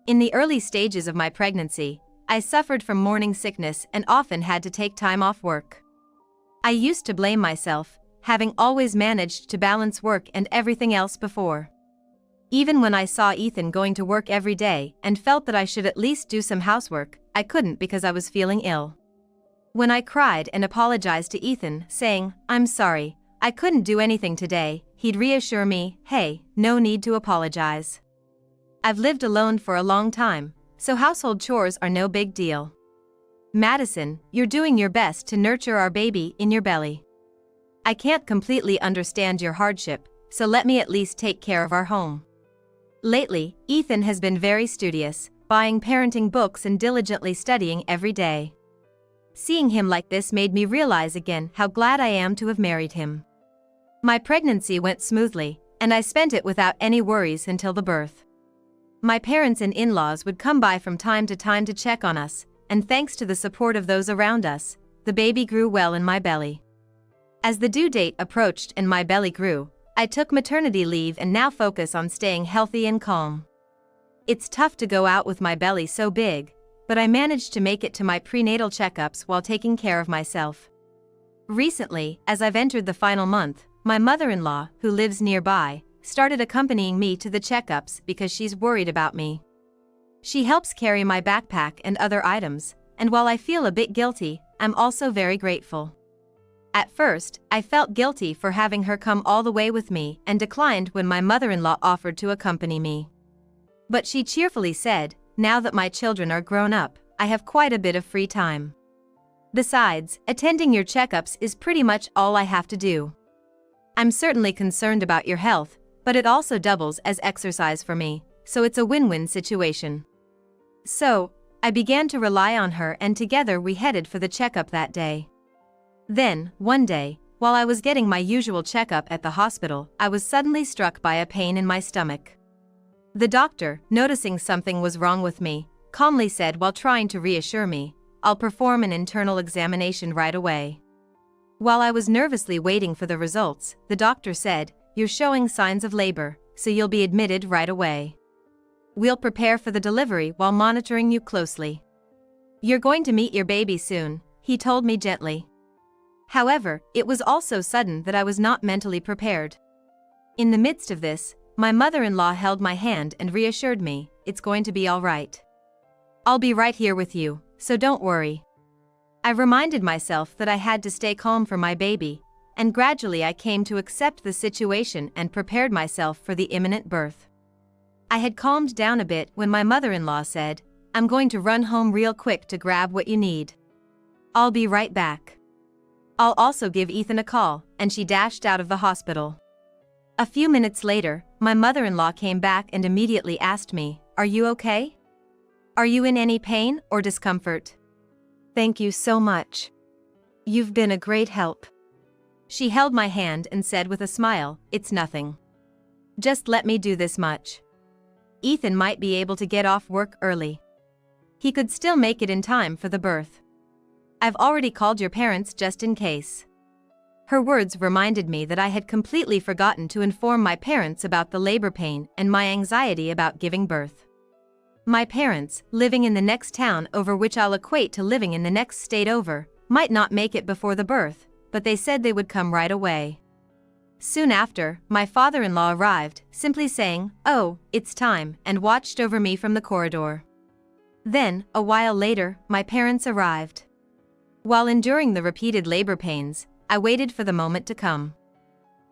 In the early stages of my pregnancy, I suffered from morning sickness and often had to take time off work. I used to blame myself, having always managed to balance work and everything else before. Even when I saw Ethan going to work every day and felt that I should at least do some housework, I couldn't because I was feeling ill. When I cried and apologized to Ethan, saying, "I'm sorry, I couldn't do anything today," he'd reassure me, "Hey, no need to apologize. I've lived alone for a long time, so household chores are no big deal. Madison, you're doing your best to nurture our baby in your belly. I can't completely understand your hardship, so let me at least take care of our home." Lately, Ethan has been very studious, buying parenting books and diligently studying every day. Seeing him like this made me realize again how glad I am to have married him. My pregnancy went smoothly, and I spent it without any worries until the birth. My parents and in-laws would come by from time to check on us, and thanks to the support of those around us, the baby grew well in my belly. As the due date approached and my belly grew, I took maternity leave and now focus on staying healthy and calm. It's tough to go out with my belly so big, but I managed to make it to my prenatal checkups while taking care of myself. Recently, as I've entered the final month, my mother-in-law, who lives nearby, started accompanying me to the checkups because she's worried about me. She helps carry my backpack and other items, and while I feel a bit guilty, I'm also very grateful. At first, I felt guilty for having her come all the way with me and declined when my mother-in-law offered to accompany me. But she cheerfully said, "Now that my children are grown up, I have quite a bit of free time. Besides, attending your checkups is pretty much all I have to do. I'm certainly concerned about your health, but it also doubles as exercise for me, so it's a win-win situation." So, I began to rely on her and together we headed for the checkup that day. Then, one day, while I was getting my usual checkup at the hospital, I was suddenly struck by a pain in my stomach. The doctor, noticing something was wrong with me, calmly said while trying to reassure me, "I'll perform an internal examination right away." While I was nervously waiting for the results, the doctor said, "You're showing signs of labor, so you'll be admitted right away. We'll prepare for the delivery while monitoring you closely. You're going to meet your baby soon," he told me gently. However, it was also sudden that I was not mentally prepared. In the midst of this, my mother-in-law held my hand and reassured me, "It's going to be all right. I'll be right here with you, so don't worry." I reminded myself that I had to stay calm for my baby, and gradually I came to accept the situation and prepared myself for the imminent birth. I had calmed down a bit when my mother-in-law said, "I'm going to run home real quick to grab what you need. I'll be right back. I'll also give Ethan a call," and she dashed out of the hospital. A few minutes later, my mother-in-law came back and immediately asked me, "Are you okay? Are you in any pain or discomfort?" "Thank you so much. You've been a great help." She held my hand and said with a smile, "It's nothing. Just let me do this much. Ethan might be able to get off work early. He could still make it in time for the birth. I've already called your parents just in case." Her words reminded me that I had completely forgotten to inform my parents about the labor pain and my anxiety about giving birth. My parents, living in the next town over, which I'll equate to living in the next state over, might not make it before the birth, but they said they would come right away. Soon after, my father-in-law arrived, simply saying, "Oh, it's time," and watched over me from the corridor. Then, a while later, my parents arrived. While enduring the repeated labor pains, I waited for the moment to come.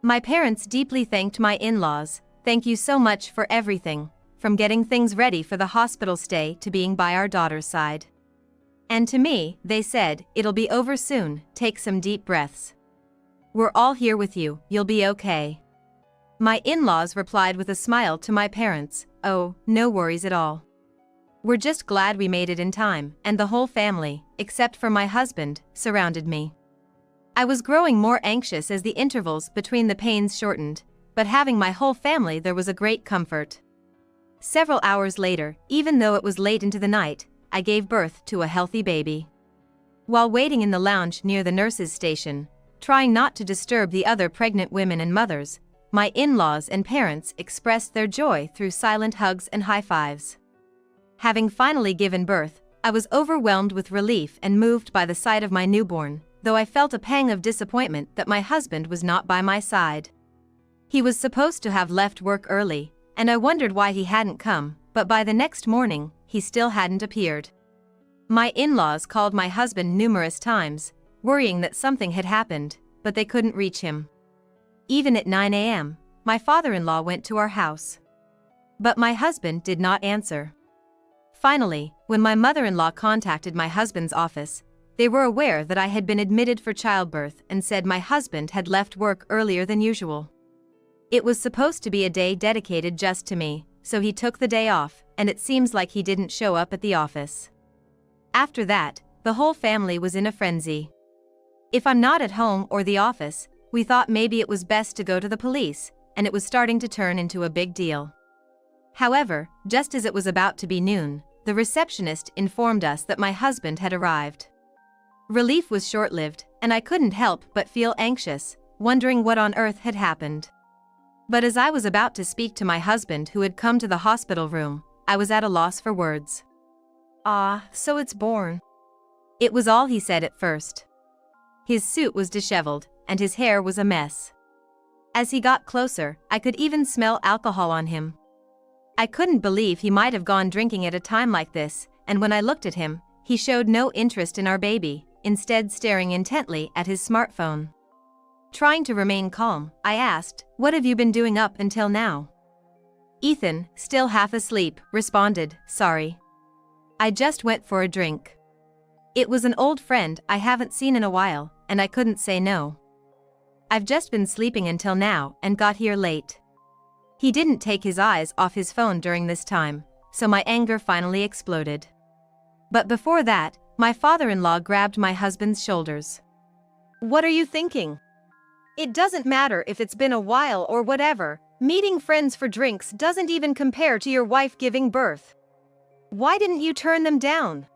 My parents deeply thanked my in-laws. Thank you so much for everything, from getting things ready for the hospital stay to being by our daughter's side. And to me, they said, it'll be over soon, take some deep breaths. We're all here with you, you'll be okay. My in-laws replied with a smile to my parents, oh, no worries at all. We're just glad we made it in time, and the whole family, except for my husband, surrounded me. I was growing more anxious as the intervals between the pains shortened, but having my whole family there was a great comfort. Several hours later, even though it was late into the night, I gave birth to a healthy baby. While waiting in the lounge near the nurse's station, trying not to disturb the other pregnant women and mothers, my in-laws and parents expressed their joy through silent hugs and high-fives. Having finally given birth, I was overwhelmed with relief and moved by the sight of my newborn, though I felt a pang of disappointment that my husband was not by my side. He was supposed to have left work early, and I wondered why he hadn't come, but by the next morning, he still hadn't appeared. My in-laws called my husband numerous times, worrying that something had happened, but they couldn't reach him. Even at 9 a.m., my father-in-law went to our house. But my husband did not answer. Finally, when my mother-in-law contacted my husband's office, they were aware that I had been admitted for childbirth and said my husband had left work earlier than usual. It was supposed to be a day dedicated just to me, so he took the day off, and it seems like he didn't show up at the office. After that, the whole family was in a frenzy. If I'm not at home or the office, we thought maybe it was best to go to the police, and it was starting to turn into a big deal. However, just as it was about to be noon, the receptionist informed us that my husband had arrived. Relief was short-lived, and I couldn't help but feel anxious, wondering what on earth had happened. But as I was about to speak to my husband who had come to the hospital room, I was at a loss for words. "Ah, so it's born." It was all he said at first. His suit was disheveled, and his hair was a mess. As he got closer, I could even smell alcohol on him. I couldn't believe he might have gone drinking at a time like this, and when I looked at him, he showed no interest in our baby, instead staring intently at his smartphone. Trying to remain calm, I asked, "What have you been doing up until now?" Ethan, still half asleep, responded, "Sorry. I just went for a drink. It was an old friend I haven't seen in a while, and I couldn't say no. I've just been sleeping until now and got here late." He didn't take his eyes off his phone during this time, so my anger finally exploded. But before that, my father-in-law grabbed my husband's shoulders. What are you thinking? It doesn't matter if it's been a while or whatever, meeting friends for drinks doesn't even compare to your wife giving birth. Why didn't you turn them down?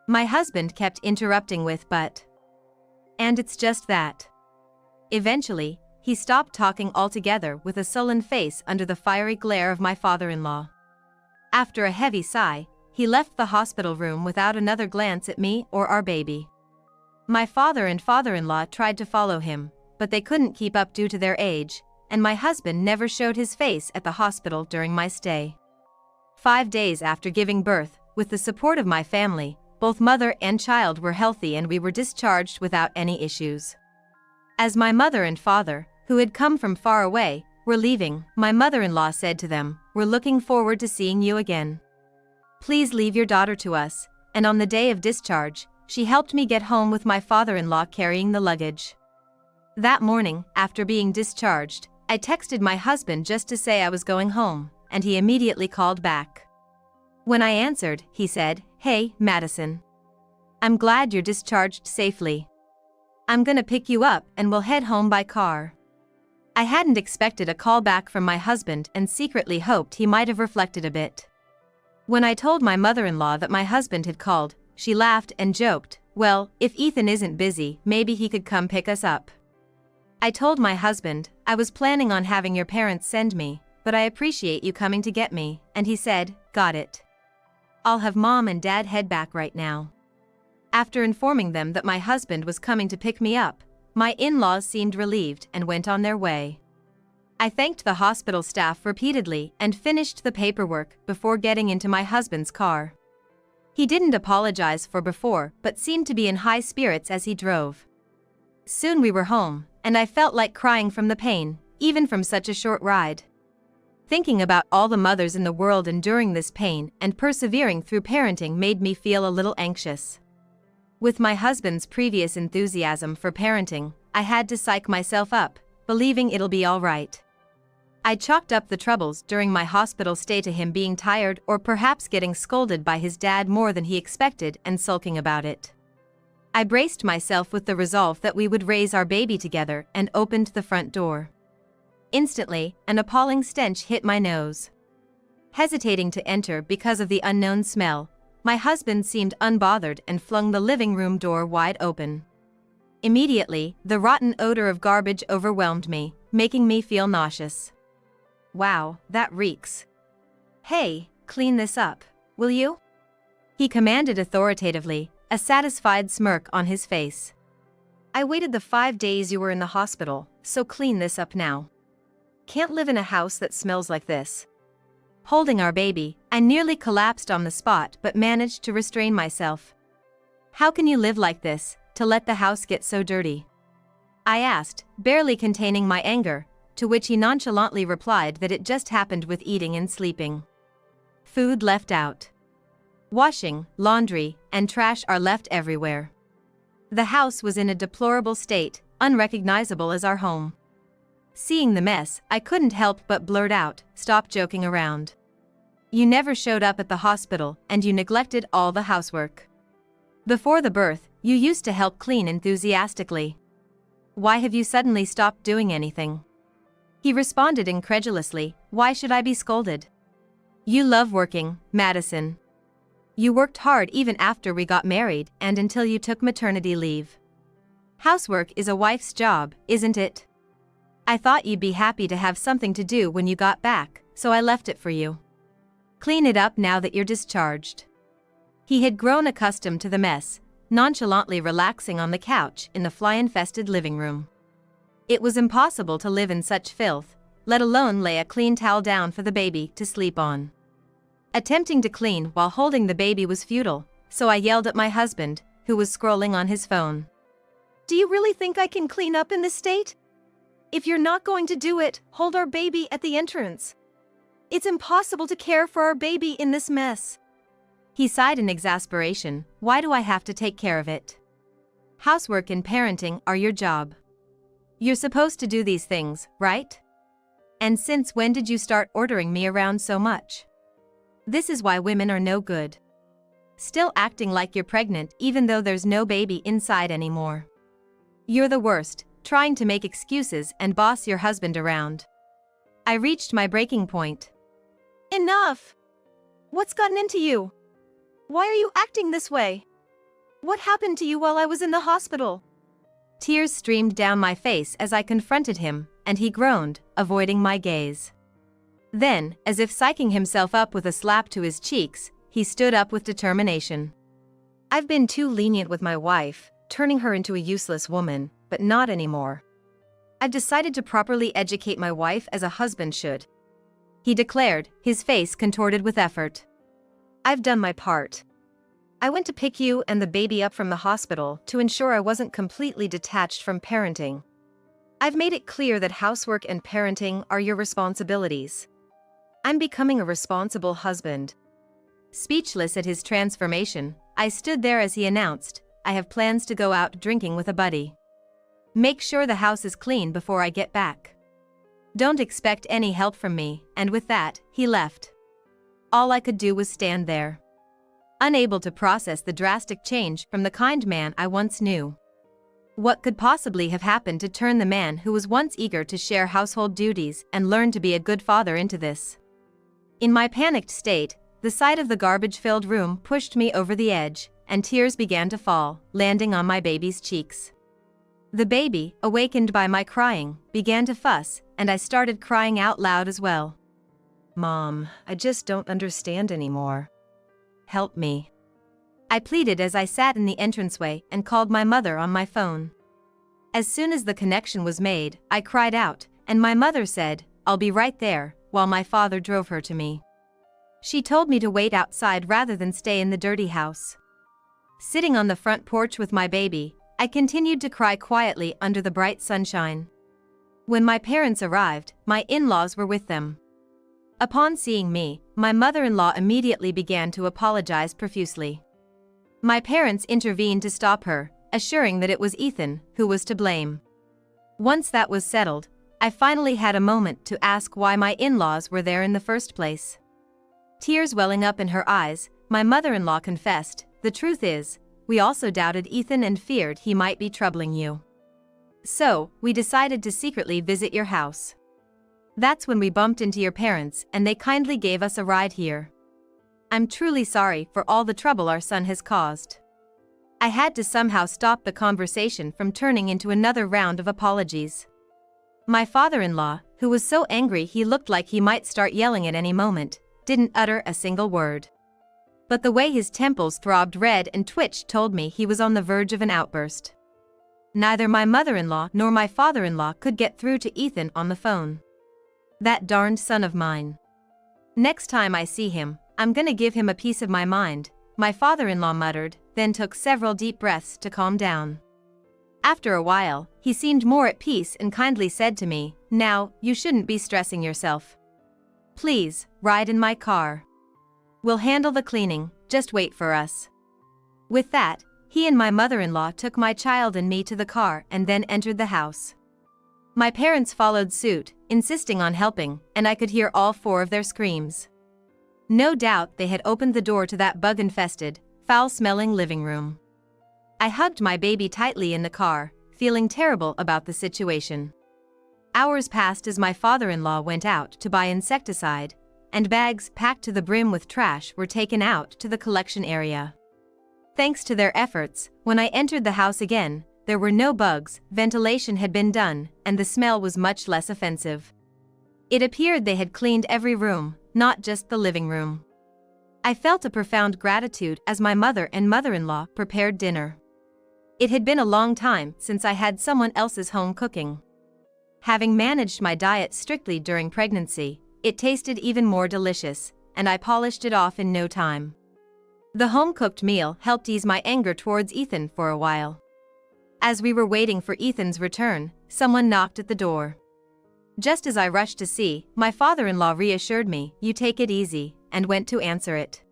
My husband kept interrupting with "but." And it's just that. Eventually, he stopped talking altogether with a sullen face under the fiery glare of my father-in-law. After a heavy sigh, he left the hospital room without another glance at me or our baby. My father and father-in-law tried to follow him, but they couldn't keep up due to their age, and my husband never showed his face at the hospital during my stay. 5 days after giving birth, with the support of my family, both mother and child were healthy and we were discharged without any issues. As my mother and father, who had come from far away, were leaving, my mother-in-law said to them, "We're looking forward to seeing you again. Please leave your daughter to us," and on the day of discharge, she helped me get home with my father-in-law carrying the luggage. That morning, after being discharged, I texted my husband just to say I was going home, and he immediately called back. When I answered, he said, "Hey, Madison. I'm glad you're discharged safely. I'm gonna pick you up and we'll head home by car." I hadn't expected a call back from my husband and secretly hoped he might have reflected a bit. When I told my mother-in-law that my husband had called, she laughed and joked, "Well, if Ethan isn't busy, maybe he could come pick us up." I told my husband, "I was planning on having your parents send me, but I appreciate you coming to get me," and he said, "Got it. I'll have Mom and Dad head back right now." After informing them that my husband was coming to pick me up, my in-laws seemed relieved and went on their way. I thanked the hospital staff repeatedly and finished the paperwork before getting into my husband's car. He didn't apologize for before but seemed to be in high spirits as he drove. Soon we were home, and I felt like crying from the pain, even from such a short ride. Thinking about all the mothers in the world enduring this pain and persevering through parenting made me feel a little anxious. With my husband's previous enthusiasm for parenting, I had to psych myself up, believing it'll be all right. I chalked up the troubles during my hospital stay to him being tired or perhaps getting scolded by his dad more than he expected and sulking about it. I braced myself with the resolve that we would raise our baby together and opened the front door. Instantly, an appalling stench hit my nose. Hesitating to enter because of the unknown smell, my husband seemed unbothered and flung the living room door wide open. Immediately, the rotten odor of garbage overwhelmed me, making me feel nauseous. Wow, that reeks. Hey, clean this up, will you? He commanded authoritatively, a satisfied smirk on his face. I waited the 5 days you were in the hospital, so clean this up now. Can't live in a house that smells like this. Holding our baby, I nearly collapsed on the spot but managed to restrain myself. How can you live like this, to let the house get so dirty? I asked, barely containing my anger, to which he nonchalantly replied that it just happened with eating and sleeping. Food left out. Washing, laundry, and trash are left everywhere. The house was in a deplorable state, unrecognizable as our home. Seeing the mess, I couldn't help but blurt out, "Stop joking around. You never showed up at the hospital and you neglected all the housework. Before the birth, you used to help clean enthusiastically. Why have you suddenly stopped doing anything?" He responded incredulously, "Why should I be scolded? You love working, Madison. You worked hard even after we got married and until you took maternity leave. Housework is a wife's job, isn't it? I thought you'd be happy to have something to do when you got back, so I left it for you. Clean it up now that you're discharged." He had grown accustomed to the mess, nonchalantly relaxing on the couch in the fly-infested living room. It was impossible to live in such filth, let alone lay a clean towel down for the baby to sleep on. Attempting to clean while holding the baby was futile, so I yelled at my husband, who was scrolling on his phone. Do you really think I can clean up in this state? If you're not going to do it, hold our baby at the entrance. It's impossible to care for our baby in this mess. He sighed in exasperation. Why do I have to take care of it? Housework and parenting are your job. You're supposed to do these things, right? And since when did you start ordering me around so much? This is why women are no good. Still acting like you're pregnant even though there's no baby inside anymore. You're the worst, trying to make excuses and boss your husband around. I reached my breaking point. Enough! What's gotten into you? Why are you acting this way? What happened to you while I was in the hospital? Tears streamed down my face as I confronted him, and he groaned, avoiding my gaze. Then, as if psyching himself up with a slap to his cheeks, he stood up with determination. I've been too lenient with my wife, turning her into a useless woman, but not anymore. I've decided to properly educate my wife as a husband should. He declared, his face contorted with effort. I've done my part. I went to pick you and the baby up from the hospital to ensure I wasn't completely detached from parenting. I've made it clear that housework and parenting are your responsibilities. I'm becoming a responsible husband. Speechless at his transformation, I stood there as he announced, I have plans to go out drinking with a buddy. Make sure the house is clean before I get back. Don't expect any help from me, and with that, he left. All I could do was stand there, unable to process the drastic change from the kind man I once knew. What could possibly have happened to turn the man who was once eager to share household duties and learn to be a good father into this? In my panicked state, the sight of the garbage-filled room pushed me over the edge, and tears began to fall, landing on my baby's cheeks. The baby, awakened by my crying, began to fuss, and I started crying out loud as well. Mom, I just don't understand anymore. Help me. I pleaded as I sat in the entranceway and called my mother on my phone. As soon as the connection was made, I cried out, and my mother said, I'll be right there, while my father drove her to me. She told me to wait outside rather than stay in the dirty house. Sitting on the front porch with my baby, I continued to cry quietly under the bright sunshine. When my parents arrived, my in-laws were with them. Upon seeing me, my mother-in-law immediately began to apologize profusely. My parents intervened to stop her, assuring that it was Ethan who was to blame. Once that was settled, I finally had a moment to ask why my in-laws were there in the first place. Tears welling up in her eyes, my mother-in-law confessed, "The truth is, we also doubted Ethan and feared he might be troubling you. So, we decided to secretly visit your house. That's when we bumped into your parents and they kindly gave us a ride here. I'm truly sorry for all the trouble our son has caused." I had to somehow stop the conversation from turning into another round of apologies. My father-in-law, who was so angry he looked like he might start yelling at any moment, didn't utter a single word. But the way his temples throbbed red and twitched told me he was on the verge of an outburst. Neither my mother-in-law nor my father-in-law could get through to Ethan on the phone. That darned son of mine. Next time I see him, I'm gonna give him a piece of my mind, my father-in-law muttered, then took several deep breaths to calm down. After a while, he seemed more at peace and kindly said to me, "Now, you shouldn't be stressing yourself. Please, ride in my car. We'll handle the cleaning, just wait for us." With that, he and my mother-in-law took my child and me to the car and then entered the house. My parents followed suit, insisting on helping, and I could hear all four of their screams. No doubt they had opened the door to that bug-infested, foul-smelling living room. I hugged my baby tightly in the car, feeling terrible about the situation. Hours passed as my father-in-law went out to buy insecticide, and bags packed to the brim with trash were taken out to the collection area. Thanks to their efforts, when I entered the house again, there were no bugs, ventilation had been done, and the smell was much less offensive. It appeared they had cleaned every room, not just the living room. I felt a profound gratitude as my mother and mother-in-law prepared dinner. It had been a long time since I had someone else's home cooking. Having managed my diet strictly during pregnancy, it tasted even more delicious, and I polished it off in no time. The home-cooked meal helped ease my anger towards Ethan for a while. As we were waiting for Ethan's return, someone knocked at the door. Just as I rushed to see, my father-in-law reassured me, "You take it easy," and went to answer it.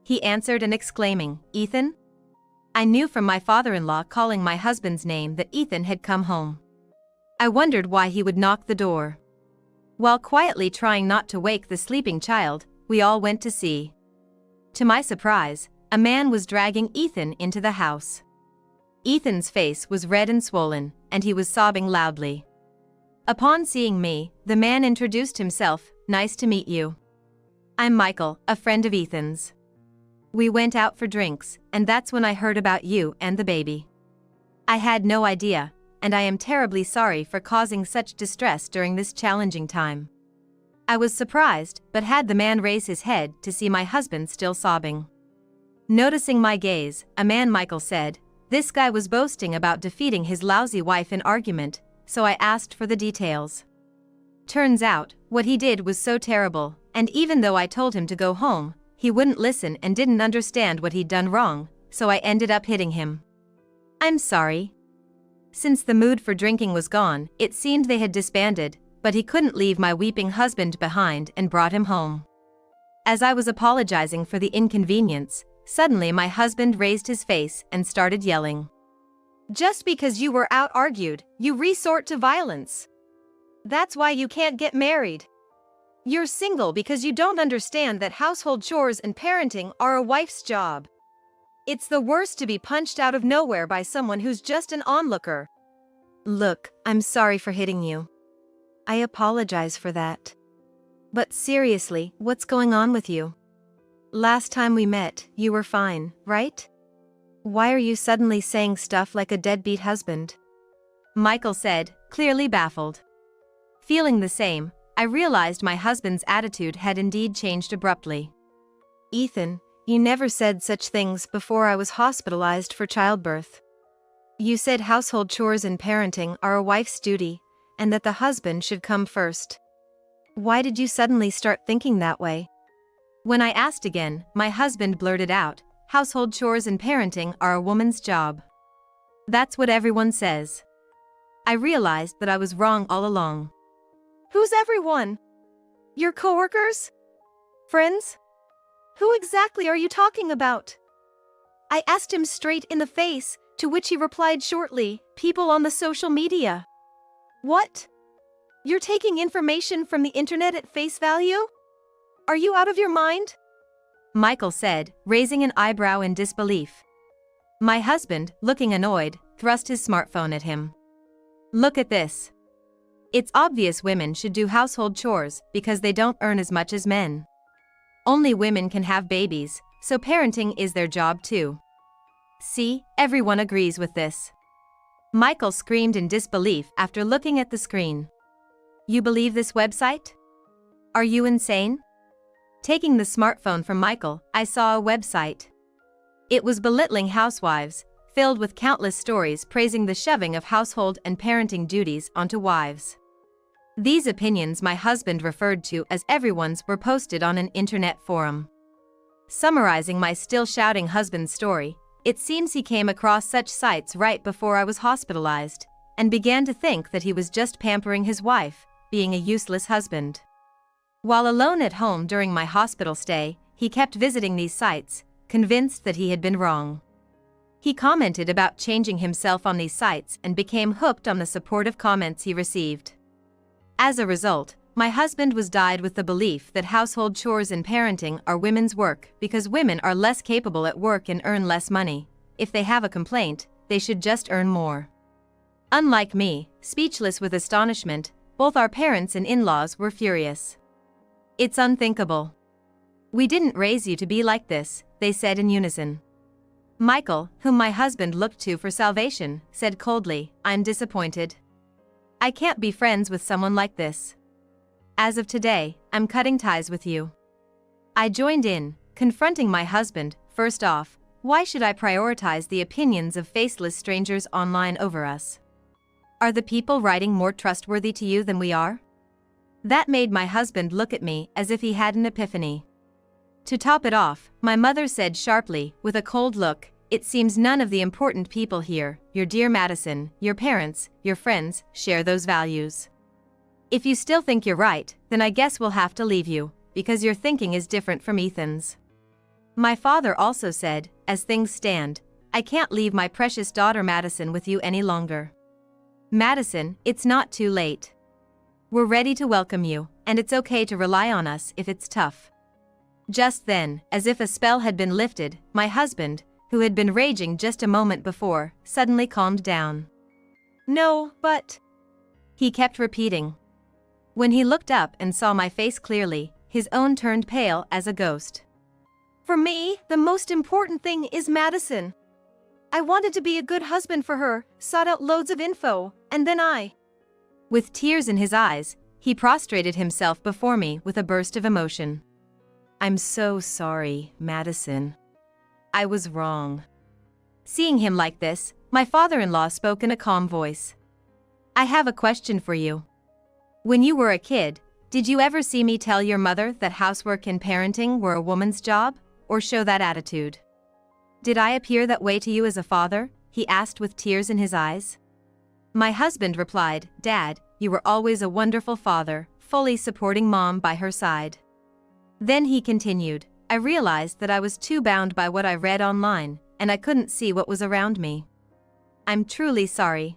He answered and exclaiming, "Ethan?" I knew from my father-in-law calling my husband's name that Ethan had come home. I wondered why he would knock the door. While quietly trying not to wake the sleeping child, we all went to see. To my surprise, a man was dragging Ethan into the house. Ethan's face was red and swollen, and he was sobbing loudly. Upon seeing me, the man introduced himself, "Nice to meet you. I'm Michael, a friend of Ethan's. We went out for drinks, and that's when I heard about you and the baby. I had no idea, and I am terribly sorry for causing such distress during this challenging time." I was surprised, but had the man raise his head to see my husband still sobbing. Noticing my gaze, a man Michael said, "This guy was boasting about defeating his lousy wife in argument, so I asked for the details. Turns out, what he did was so terrible, and even though I told him to go home, he wouldn't listen and didn't understand what he'd done wrong, so I ended up hitting him. I'm sorry." Since the mood for drinking was gone, it seemed they had disbanded, but he couldn't leave my weeping husband behind and brought him home. As I was apologizing for the inconvenience, suddenly my husband raised his face and started yelling. "Just because you were out-argued, you resort to violence. That's why you can't get married. You're single because you don't understand that household chores and parenting are a wife's job. It's the worst to be punched out of nowhere by someone who's just an onlooker." "Look, I'm sorry for hitting you. I apologize for that. But seriously, what's going on with you? Last time we met, you were fine, right? Why are you suddenly saying stuff like a deadbeat husband?" Michael said, clearly baffled. Feeling the same, I realized my husband's attitude had indeed changed abruptly. "Ethan, you never said such things before I was hospitalized for childbirth. You said household chores and parenting are a wife's duty, and that the husband should come first. Why did you suddenly start thinking that way?" When I asked again, my husband blurted out, "Household chores and parenting are a woman's job." That's what everyone says. I realized that I was wrong all along. Who's everyone? Your coworkers? Friends? Who exactly are you talking about? I asked him straight in the face, to which he replied shortly, people on the social media. What? You're taking information from the internet at face value? Are you out of your mind? Michael said, raising an eyebrow in disbelief. My husband, looking annoyed, thrust his smartphone at him. Look at this. It's obvious women should do household chores because they don't earn as much as men. Only women can have babies, so parenting is their job too. See, everyone agrees with this. Michael screamed in disbelief after looking at the screen. You believe this website? Are you insane? Taking the smartphone from Michael, I saw a website. It was belittling housewives, filled with countless stories praising the shoving of household and parenting duties onto wives. These opinions my husband referred to as everyone's were posted on an internet forum. Summarizing my still shouting husband's story, it seems he came across such sites right before I was hospitalized, and began to think that he was just pampering his wife, being a useless husband. While alone at home during my hospital stay, he kept visiting these sites, convinced that he had been wrong. He commented about changing himself on these sites and became hooked on the supportive comments he received. As a result, my husband was dyed with the belief that household chores and parenting are women's work because women are less capable at work and earn less money. If they have a complaint, they should just earn more. Unlike me, speechless with astonishment, both our parents and in-laws were furious. It's unthinkable. We didn't raise you to be like this, they said in unison. Michael, whom my husband looked to for salvation, said coldly, I'm disappointed. I can't be friends with someone like this. As of today, I'm cutting ties with you. I joined in, confronting my husband. First off, why should I prioritize the opinions of faceless strangers online over us? Are the people writing more trustworthy to you than we are? That made my husband look at me as if he had an epiphany. To top it off, my mother said sharply, with a cold look, it seems none of the important people here, your dear Madison, your parents, your friends, share those values. If you still think you're right, then I guess we'll have to leave you, because your thinking is different from Ethan's. My father also said, as things stand, I can't leave my precious daughter Madison with you any longer. Madison, it's not too late. We're ready to welcome you, and it's okay to rely on us if it's tough. Just then, as if a spell had been lifted, my husband, who had been raging just a moment before, suddenly calmed down. No, but... he kept repeating. When he looked up and saw my face clearly, his own turned pale as a ghost. For me, the most important thing is Madison. I wanted to be a good husband for her, sought out loads of info, and then With tears in his eyes, he prostrated himself before me with a burst of emotion. I'm so sorry, Madison. I was wrong. Seeing him like this, my father-in-law spoke in a calm voice. I have a question for you. When you were a kid, did you ever see me tell your mother that housework and parenting were a woman's job, or show that attitude? Did I appear that way to you as a father? He asked with tears in his eyes. My husband replied, Dad, you were always a wonderful father, fully supporting Mom by her side. Then he continued, I realized that I was too bound by what I read online, and I couldn't see what was around me. I'm truly sorry.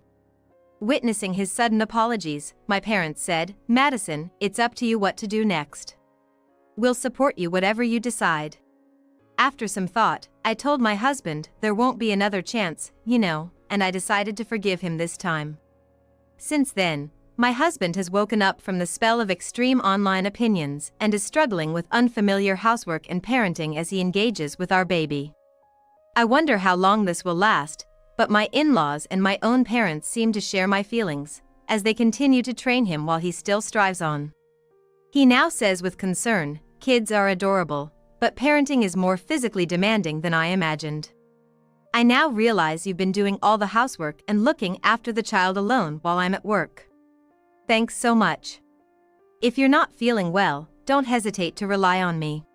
Witnessing his sudden apologies, my parents said, Madison, it's up to you what to do next. We'll support you whatever you decide. After some thought, I told my husband there won't be another chance, and I decided to forgive him this time. Since then, my husband has woken up from the spell of extreme online opinions and is struggling with unfamiliar housework and parenting as he engages with our baby. I wonder how long this will last, but my in-laws and my own parents seem to share my feelings, as they continue to train him while he still strives on. He now says with concern, kids are adorable, but parenting is more physically demanding than I imagined. I now realize you've been doing all the housework and looking after the child alone while I'm at work. Thanks so much. If you're not feeling well, don't hesitate to rely on me.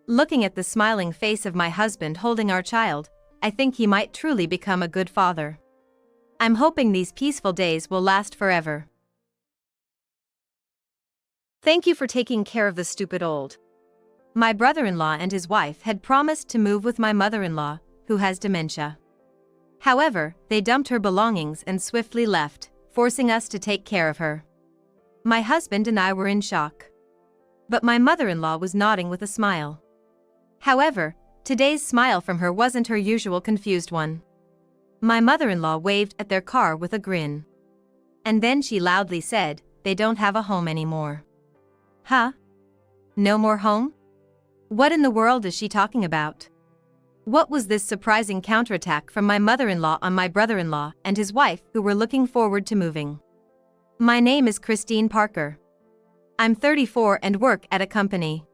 Looking at the smiling face of my husband holding our child, I think he might truly become a good father. I'm hoping these peaceful days will last forever. Thank you for taking care of the stupid old. My brother-in-law and his wife had promised to move with my mother-in-law, who has dementia. However, they dumped her belongings and swiftly left, forcing us to take care of her. My husband and I were in shock. But my mother-in-law was nodding with a smile. However, today's smile from her wasn't her usual confused one. My mother-in-law waved at their car with a grin. And then she loudly said, "They don't have a home anymore." Huh? No more home? What in the world is she talking about? What was this surprising counterattack from my mother-in-law on my brother-in-law and his wife who were looking forward to moving? My name is Christine Parker. I'm 34 and work at a company.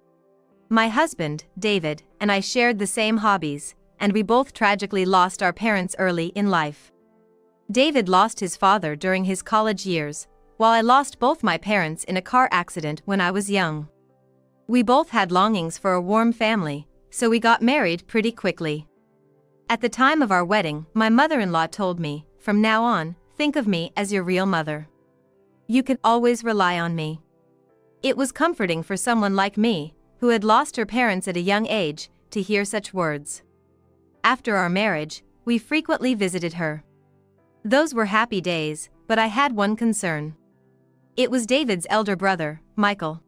My husband, David, and I shared the same hobbies, and we both tragically lost our parents early in life. David lost his father during his college years, while I lost both my parents in a car accident when I was young. We both had longings for a warm family, so we got married pretty quickly. At the time of our wedding, my mother-in-law told me, "From now on, think of me as your real mother. You can always rely on me." It was comforting for someone like me, who had lost her parents at a young age, to hear such words. After our marriage, we frequently visited her. Those were happy days, but I had one concern. It was David's elder brother, Michael.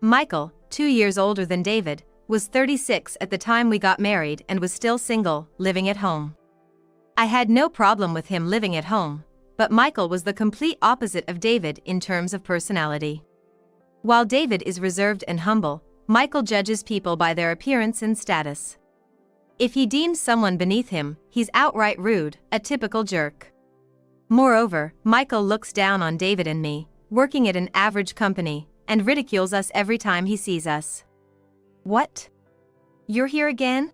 Michael, 2 years older than David, was 36 at the time we got married and was still single, living at home. I had no problem with him living at home, but Michael was the complete opposite of David in terms of personality. While David is reserved and humble, Michael judges people by their appearance and status. If he deems someone beneath him, he's outright rude, a typical jerk. Moreover, Michael looks down on David and me, working at an average company, and ridicules us every time he sees us. What? You're here again?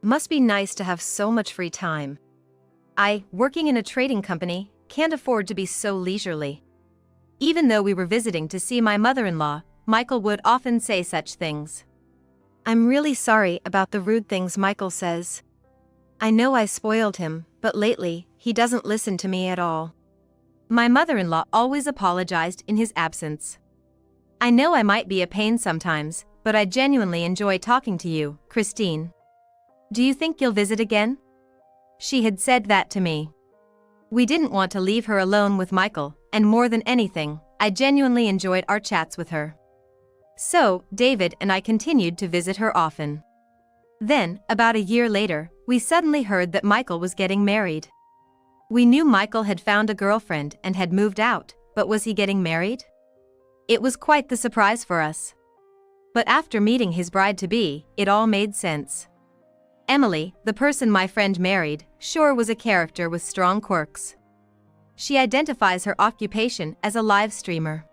Must be nice to have so much free time. I, working in a trading company, can't afford to be so leisurely. Even though we were visiting to see my mother-in-law, Michael would often say such things. I'm really sorry about the rude things Michael says. I know I spoiled him, but lately, he doesn't listen to me at all. My mother-in-law always apologized in his absence. I know I might be a pain sometimes, but I genuinely enjoy talking to you, Christine. Do you think you'll visit again? She had said that to me. We didn't want to leave her alone with Michael, and more than anything, I genuinely enjoyed our chats with her. So, David and I continued to visit her often. Then, about a year later, we suddenly heard that Michael was getting married. We knew Michael had found a girlfriend and had moved out, but was he getting married? It was quite the surprise for us. But after meeting his bride-to-be, it all made sense. Emily, the person my friend married, sure was a character with strong quirks. She identifies her occupation as a live streamer.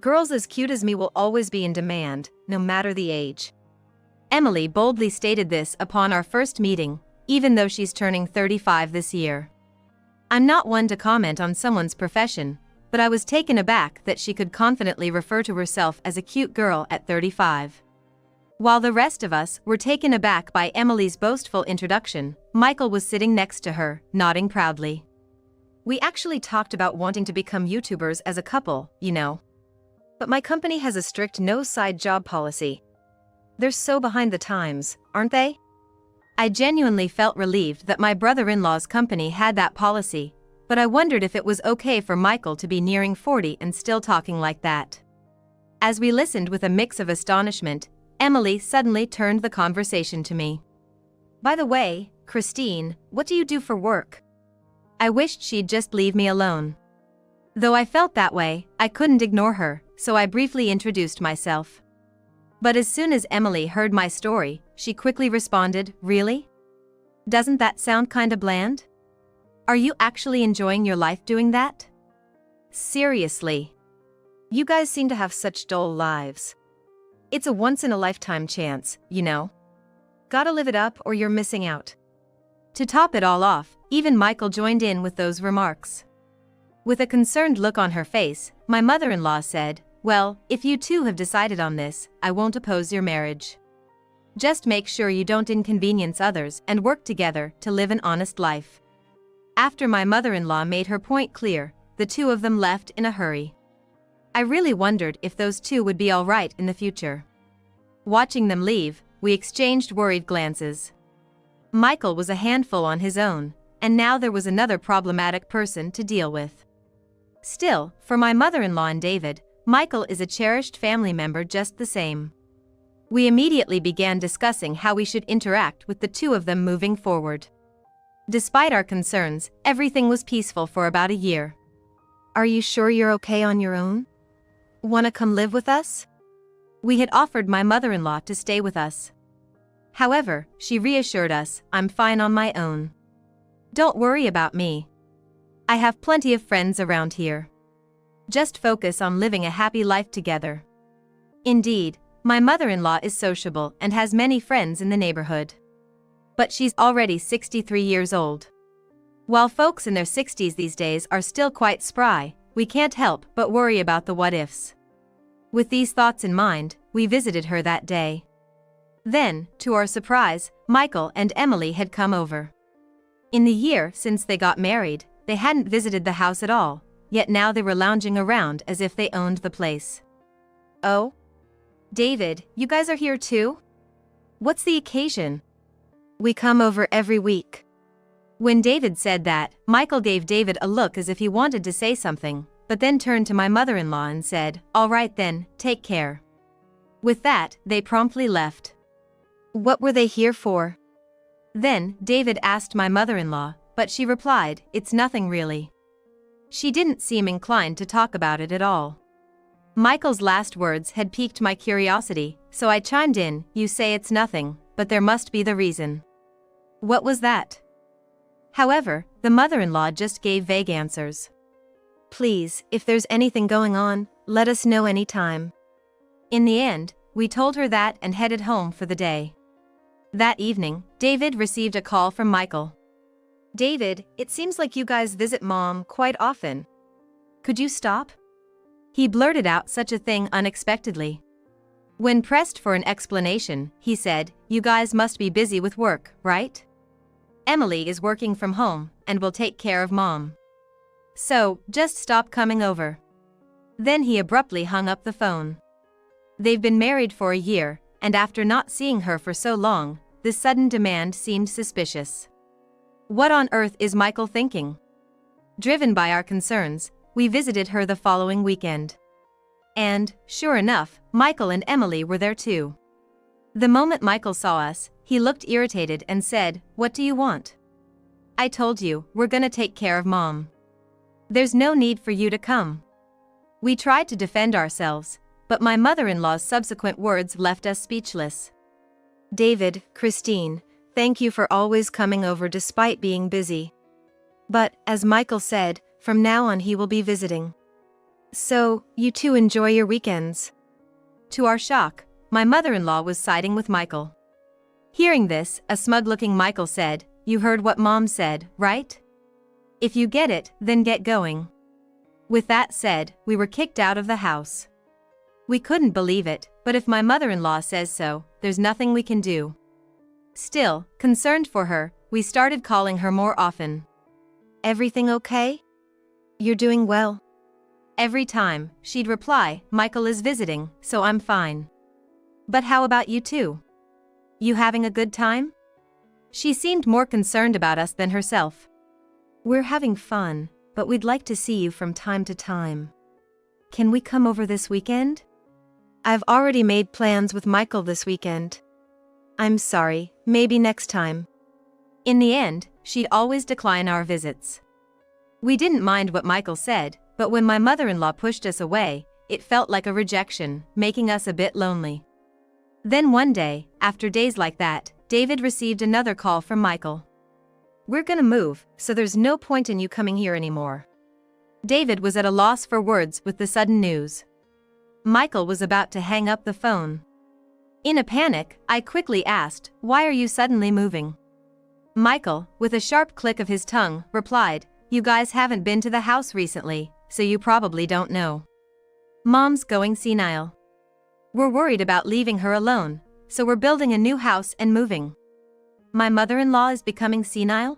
Girls as cute as me will always be in demand, no matter the age. Emily boldly stated this upon our first meeting, even though she's turning 35 this year. I'm not one to comment on someone's profession, but I was taken aback that she could confidently refer to herself as a cute girl at 35. While the rest of us were taken aback by Emily's boastful introduction, Michael was sitting next to her, nodding proudly. We actually talked about wanting to become YouTubers as a couple, you know. But my company has a strict no-side job policy. They're so behind the times, aren't they? I genuinely felt relieved that my brother-in-law's company had that policy, but I wondered if it was okay for Michael to be nearing 40 and still talking like that. As we listened with a mix of astonishment, Emily suddenly turned the conversation to me. By the way, Christine, what do you do for work? I wished she'd just leave me alone. Though I felt that way, I couldn't ignore her, so I briefly introduced myself. But as soon as Emily heard my story, she quickly responded, "Really? Doesn't that sound kinda bland? Are you actually enjoying your life doing that? Seriously. You guys seem to have such dull lives. It's a once-in-a-lifetime chance, you know. Gotta live it up or you're missing out." To top it all off, even Michael joined in with those remarks. With a concerned look on her face, my mother-in-law said, "Well, if you two have decided on this, I won't oppose your marriage. Just make sure you don't inconvenience others and work together to live an honest life." After my mother-in-law made her point clear, the two of them left in a hurry. I really wondered if those two would be all right in the future. Watching them leave, we exchanged worried glances. Michael was a handful on his own, and now there was another problematic person to deal with. Still, for my mother-in-law and David, Michael is a cherished family member just the same. We immediately began discussing how we should interact with the two of them moving forward. Despite our concerns, everything was peaceful for about a year. Are you sure you're okay on your own? Wanna come live with us? We had offered my mother-in-law to stay with us. However, she reassured us, I'm fine on my own. Don't worry about me. I have plenty of friends around here. Just focus on living a happy life together. Indeed, my mother-in-law is sociable and has many friends in the neighborhood. But she's already 63 years old. While folks in their 60s these days are still quite spry, we can't help but worry about the what-ifs. With these thoughts in mind, we visited her that day. Then, to our surprise, Michael and Emily had come over. In the year since they got married, they hadn't visited the house at all, yet now they were lounging around as if they owned the place. Oh? David, you guys are here too? What's the occasion? We come over every week. When David said that, Michael gave David a look as if he wanted to say something, but then turned to my mother-in-law and said, "All right then, take care." With that, they promptly left. What were they here for? Then, David asked my mother-in-law, but she replied, "It's nothing really." She didn't seem inclined to talk about it at all. Michael's last words had piqued my curiosity, so I chimed in, "You say it's nothing, but there must be the reason." What was that? However, the mother-in-law just gave vague answers. Please, if there's anything going on, let us know anytime. In the end, we told her that and headed home for the day. That evening, David received a call from Michael. David, it seems like you guys visit Mom quite often. Could you stop? He blurted out such a thing unexpectedly. When pressed for an explanation, he said, "You guys must be busy with work, right? Emily is working from home and will take care of Mom. So, just stop coming over." Then he abruptly hung up the phone. They've been married for a year, and after not seeing her for so long, this sudden demand seemed suspicious. What on earth is Michael thinking? Driven by our concerns, we visited her the following weekend. And, sure enough, Michael and Emily were there too. The moment Michael saw us, he looked irritated and said, "What do you want?" "I told you, we're gonna take care of Mom. There's no need for you to come." We tried to defend ourselves, but my mother-in-law's subsequent words left us speechless. David, Christine, thank you for always coming over despite being busy. But, as Michael said, from now on he will be visiting. So, you two enjoy your weekends. To our shock, my mother-in-law was siding with Michael. Hearing this, a smug-looking Michael said, "You heard what Mom said, right? If you get it, then get going." With that said, we were kicked out of the house. We couldn't believe it, but if my mother-in-law says so, there's nothing we can do. Still, concerned for her, we started calling her more often. Everything okay? You're doing well. Every time, she'd reply, "Michael is visiting, so I'm fine. But how about you two? You having a good time?" She seemed more concerned about us than herself. We're having fun, but we'd like to see you from time to time. Can we come over this weekend? I've already made plans with Michael this weekend. I'm sorry, maybe next time. In the end, she'd always decline our visits. We didn't mind what Michael said, but when my mother-in-law pushed us away, it felt like a rejection, making us a bit lonely. Then one day, after days like that, David received another call from Michael. We're gonna move, so there's no point in you coming here anymore. David was at a loss for words with the sudden news. Michael was about to hang up the phone. In a panic, I quickly asked, "Why are you suddenly moving?" Michael, with a sharp click of his tongue, replied, "You guys haven't been to the house recently, so you probably don't know. Mom's going senile. We're worried about leaving her alone, so we're building a new house and moving." My mother-in-law is becoming senile?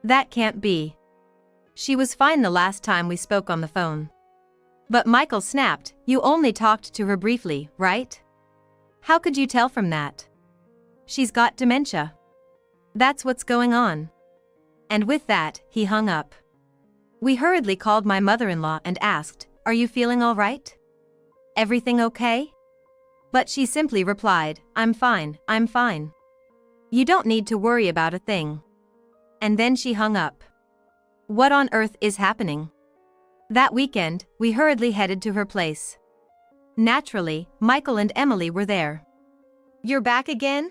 That can't be. She was fine the last time we spoke on the phone. But Michael snapped, you only talked to her briefly, right? How could you tell from that? She's got dementia. That's what's going on. And with that, he hung up. We hurriedly called my mother-in-law and asked, are you feeling all right? Everything okay? But she simply replied, I'm fine, I'm fine. You don't need to worry about a thing. And then she hung up. What on earth is happening? That weekend, we hurriedly headed to her place. Naturally, Michael and Emily were there. You're back again?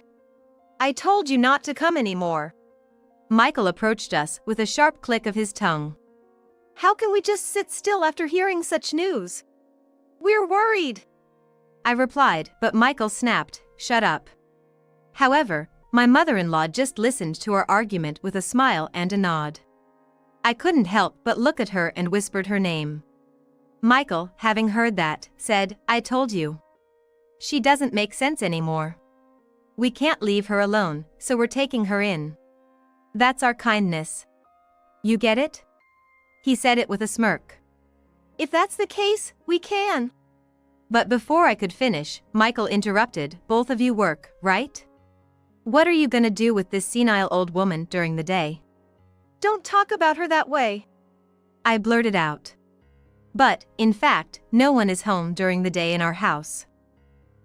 I told you not to come anymore. Michael approached us with a sharp click of his tongue. How can we just sit still after hearing such news? We're worried. I replied, but Michael snapped, shut up. However, my mother-in-law just listened to our argument with a smile and a nod. I couldn't help but look at her and whispered her name. Michael, having heard that, said, I told you. She doesn't make sense anymore. We can't leave her alone, so we're taking her in. That's our kindness. You get it? He said it with a smirk. If that's the case, we can. But before I could finish, Michael interrupted, both of you work, right? What are you gonna do with this senile old woman during the day? Don't talk about her that way. I blurted out. But, in fact, no one is home during the day in our house.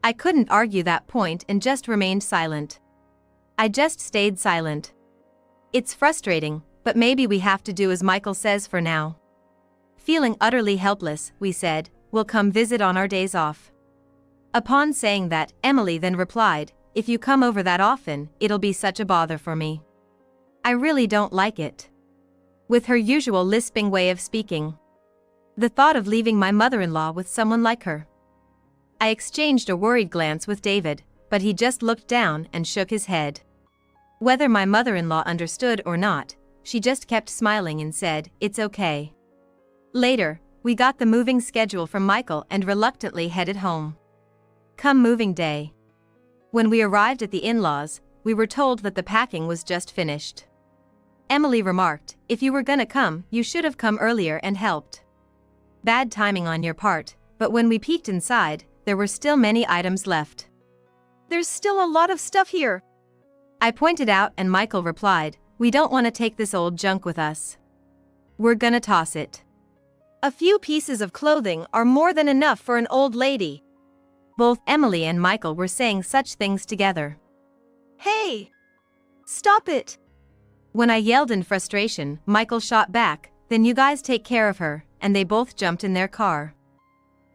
I couldn't argue that point and just remained silent. I just stayed silent. It's frustrating, but maybe we have to do as Michael says for now. Feeling utterly helpless, we said, we'll come visit on our days off. Upon saying that, Emily then replied, if you come over that often, it'll be such a bother for me. I really don't like it. With her usual lisping way of speaking. The thought of leaving my mother-in-law with someone like her. I exchanged a worried glance with David, but he just looked down and shook his head. Whether my mother-in-law understood or not, she just kept smiling and said, it's okay. Later, we got the moving schedule from Michael and reluctantly headed home. Come moving day. When we arrived at the in-laws, we were told that the packing was just finished. Emily remarked, if you were gonna come, you should have come earlier and helped. Bad timing on your part, but when we peeked inside, there were still many items left. There's still a lot of stuff here. I pointed out and Michael replied, we don't want to take this old junk with us. We're gonna toss it. A few pieces of clothing are more than enough for an old lady. Both Emily and Michael were saying such things together. Hey! Stop it! When I yelled in frustration, Michael shot back, then you guys take care of her, and they both jumped in their car.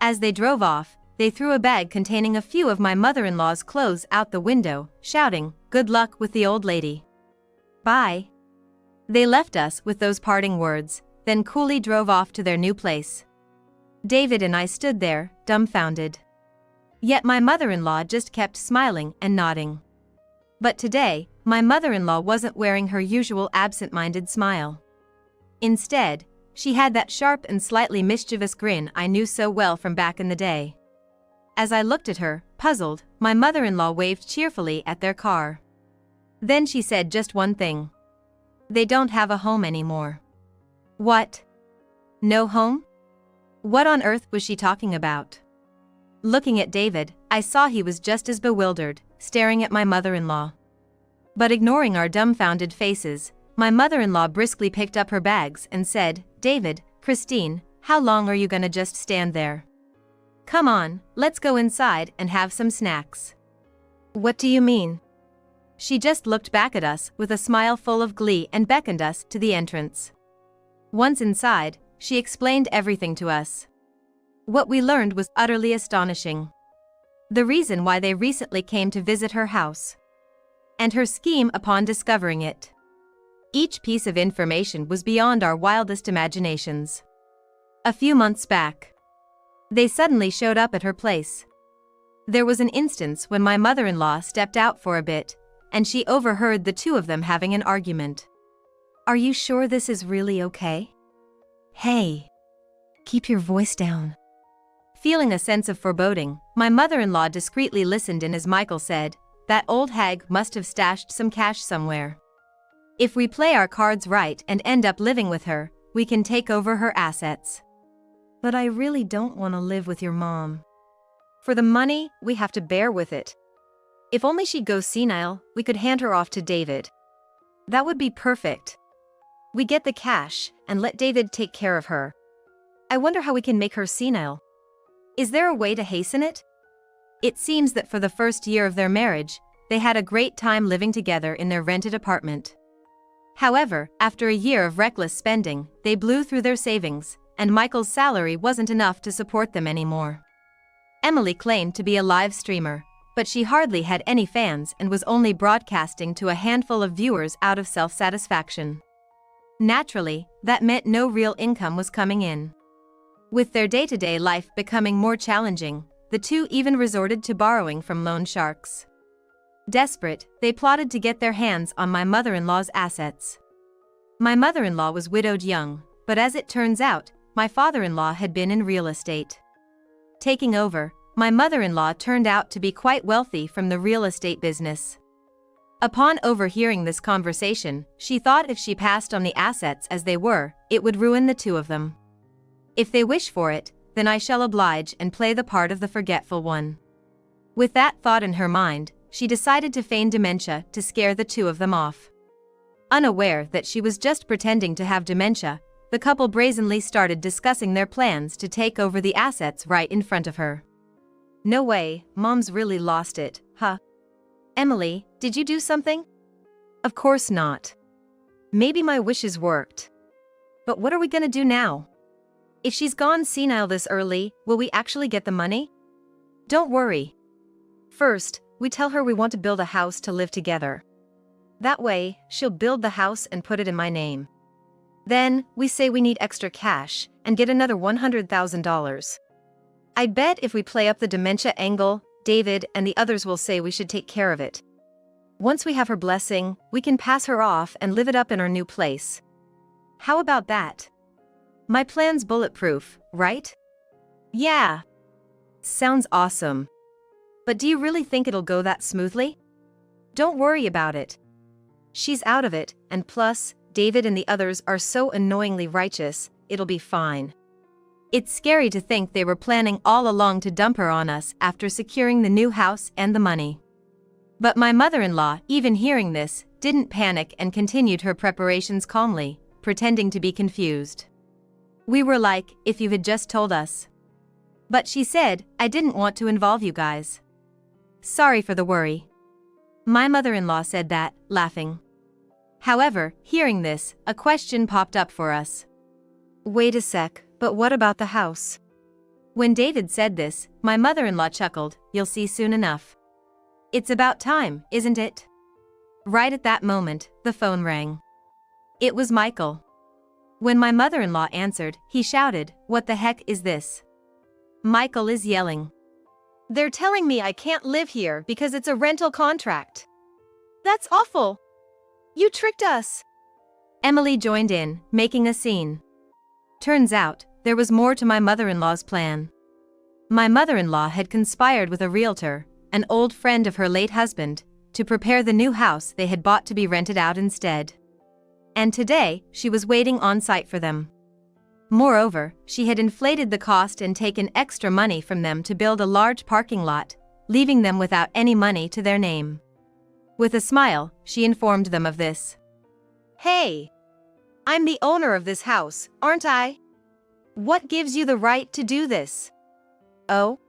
As they drove off, they threw a bag containing a few of my mother-in-law's clothes out the window, shouting, good luck with the old lady. Bye. They left us with those parting words, then coolly drove off to their new place. David and I stood there, dumbfounded. Yet my mother-in-law just kept smiling and nodding. But today, my mother-in-law wasn't wearing her usual absent-minded smile. Instead, she had that sharp and slightly mischievous grin I knew so well from back in the day. As I looked at her, puzzled, my mother-in-law waved cheerfully at their car. Then she said just one thing. They don't have a home anymore. What? No home? What on earth was she talking about? Looking at David, I saw he was just as bewildered, staring at my mother-in-law. But ignoring our dumbfounded faces, my mother-in-law briskly picked up her bags and said, David, Christine, how long are you gonna just stand there? Come on, let's go inside and have some snacks. What do you mean? She just looked back at us with a smile full of glee and beckoned us to the entrance. Once inside, she explained everything to us. What we learned was utterly astonishing. The reason why they recently came to visit her house. And her scheme upon discovering it. Each piece of information was beyond our wildest imaginations. A few months back, they suddenly showed up at her place. There was an instance when my mother-in-law stepped out for a bit, and she overheard the two of them having an argument. Are you sure this is really okay? Hey, keep your voice down. Feeling a sense of foreboding, my mother-in-law discreetly listened in as Michael said, that old hag must have stashed some cash somewhere. If we play our cards right and end up living with her, we can take over her assets. But I really don't want to live with your mom. For the money, we have to bear with it. If only she goes senile, we could hand her off to David. That would be perfect. We get the cash and let David take care of her. I wonder how we can make her senile. Is there a way to hasten it? It seems that for the first year of their marriage, they had a great time living together in their rented apartment. However, after a year of reckless spending, they blew through their savings, and Michael's salary wasn't enough to support them anymore. Emily claimed to be a live streamer, but she hardly had any fans and was only broadcasting to a handful of viewers out of self-satisfaction. Naturally, that meant no real income was coming in. With their day-to-day life becoming more challenging, the two even resorted to borrowing from loan sharks. Desperate, they plotted to get their hands on my mother-in-law's assets. My mother-in-law was widowed young, but as it turns out, my father-in-law had been in real estate. Taking over, my mother-in-law turned out to be quite wealthy from the real estate business. Upon overhearing this conversation, she thought if she passed on the assets as they were, it would ruin the two of them. If they wish for it, then I shall oblige and play the part of the forgetful one. With that thought in her mind, she decided to feign dementia to scare the two of them off. Unaware that she was just pretending to have dementia, the couple brazenly started discussing their plans to take over the assets right in front of her. No way, Mom's really lost it, huh? Emily, did you do something? Of course not. Maybe my wishes worked. But what are we gonna do now? If she's gone senile this early, will we actually get the money? Don't worry. First, we tell her we want to build a house to live together. That way, she'll build the house and put it in my name. Then, we say we need extra cash and get another $100,000. I bet if we play up the dementia angle, David and the others will say we should take care of it. Once we have her blessing, we can pass her off and live it up in our new place. How about that? My plan's bulletproof, right? Yeah. Sounds awesome. But do you really think it'll go that smoothly? Don't worry about it. She's out of it, and plus, David and the others are so annoyingly righteous, it'll be fine. It's scary to think they were planning all along to dump her on us after securing the new house and the money. But my mother-in-law, even hearing this, didn't panic and continued her preparations calmly, pretending to be confused. We were like, if you had just told us. But she said, I didn't want to involve you guys. Sorry for the worry. My mother-in-law said that, laughing. However, hearing this, a question popped up for us. Wait a sec, but what about the house? When David said this, my mother-in-law chuckled, you'll see soon enough. It's about time, isn't it? Right at that moment, the phone rang. It was Michael. When my mother-in-law answered, he shouted, what the heck is this? Michael is yelling. They're telling me I can't live here because it's a rental contract. That's awful. You tricked us. Emily joined in, making a scene. Turns out, there was more to my mother-in-law's plan. My mother-in-law had conspired with a realtor, an old friend of her late husband, to prepare the new house they had bought to be rented out instead. And today, she was waiting on site for them. Moreover, she had inflated the cost and taken extra money from them to build a large parking lot, leaving them without any money to their name. With a smile, she informed them of this. Hey! I'm the owner of this house, aren't I? What gives you the right to do this? Oh?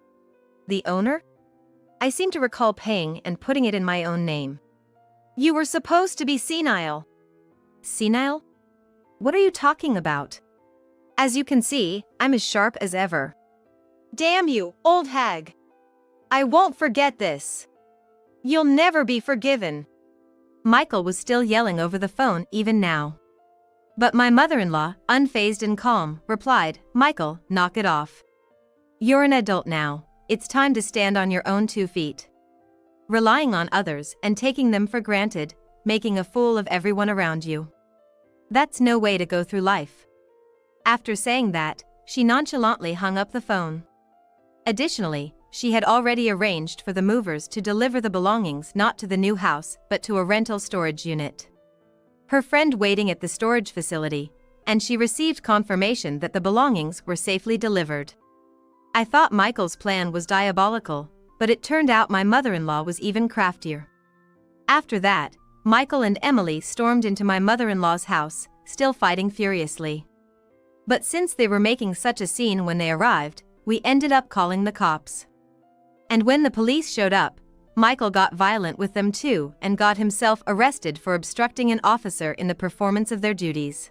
The owner? I seem to recall paying and putting it in my own name. You were supposed to be senile. Senile? What are you talking about? As you can see, I'm as sharp as ever. Damn you, old hag! I won't forget this. You'll never be forgiven. Michael was still yelling over the phone even now. But my mother-in-law, unfazed and calm, replied, Michael, knock it off. You're an adult now. It's time to stand on your own 2 feet. Relying on others and taking them for granted, making a fool of everyone around you. That's no way to go through life. After saying that, she nonchalantly hung up the phone. Additionally, she had already arranged for the movers to deliver the belongings not to the new house but to a rental storage unit. her friend waiting at the storage facility, and she received confirmation that the belongings were safely delivered. I thought Michael's plan was diabolical, but it turned out my mother-in-law was even craftier. After that, Michael and Emily stormed into my mother-in-law's house, still fighting furiously. But since they were making such a scene when they arrived, we ended up calling the cops. And when the police showed up, Michael got violent with them too and got himself arrested for obstructing an officer in the performance of their duties.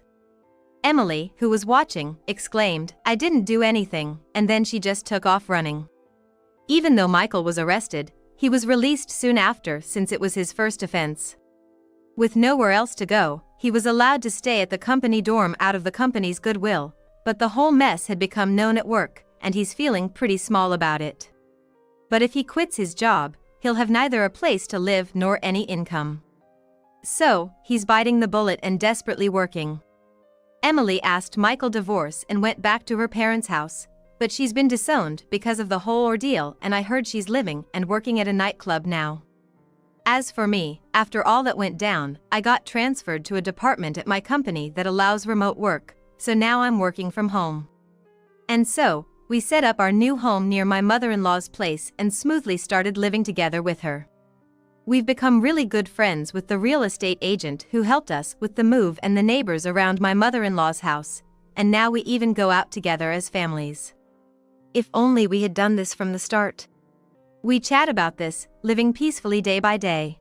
Emily, who was watching, exclaimed, "I didn't do anything," and then she just took off running. Even though Michael was arrested, he was released soon after since it was his first offense. With nowhere else to go, he was allowed to stay at the company dorm out of the company's goodwill, but the whole mess had become known at work, and he's feeling pretty small about it. But if he quits his job, he'll have neither a place to live nor any income. So, he's biting the bullet and desperately working. Emily asked Michael divorce and went back to her parents' house, but she's been disowned because of the whole ordeal, and I heard she's living and working at a nightclub now. As for me, after all that went down, I got transferred to a department at my company that allows remote work, so now I'm working from home. And so, we set up our new home near my mother-in-law's place and smoothly started living together with her. We've become really good friends with the real estate agent who helped us with the move and the neighbors around my mother-in-law's house, and now we even go out together as families. If only we had done this from the start. We chat about this, living peacefully day by day.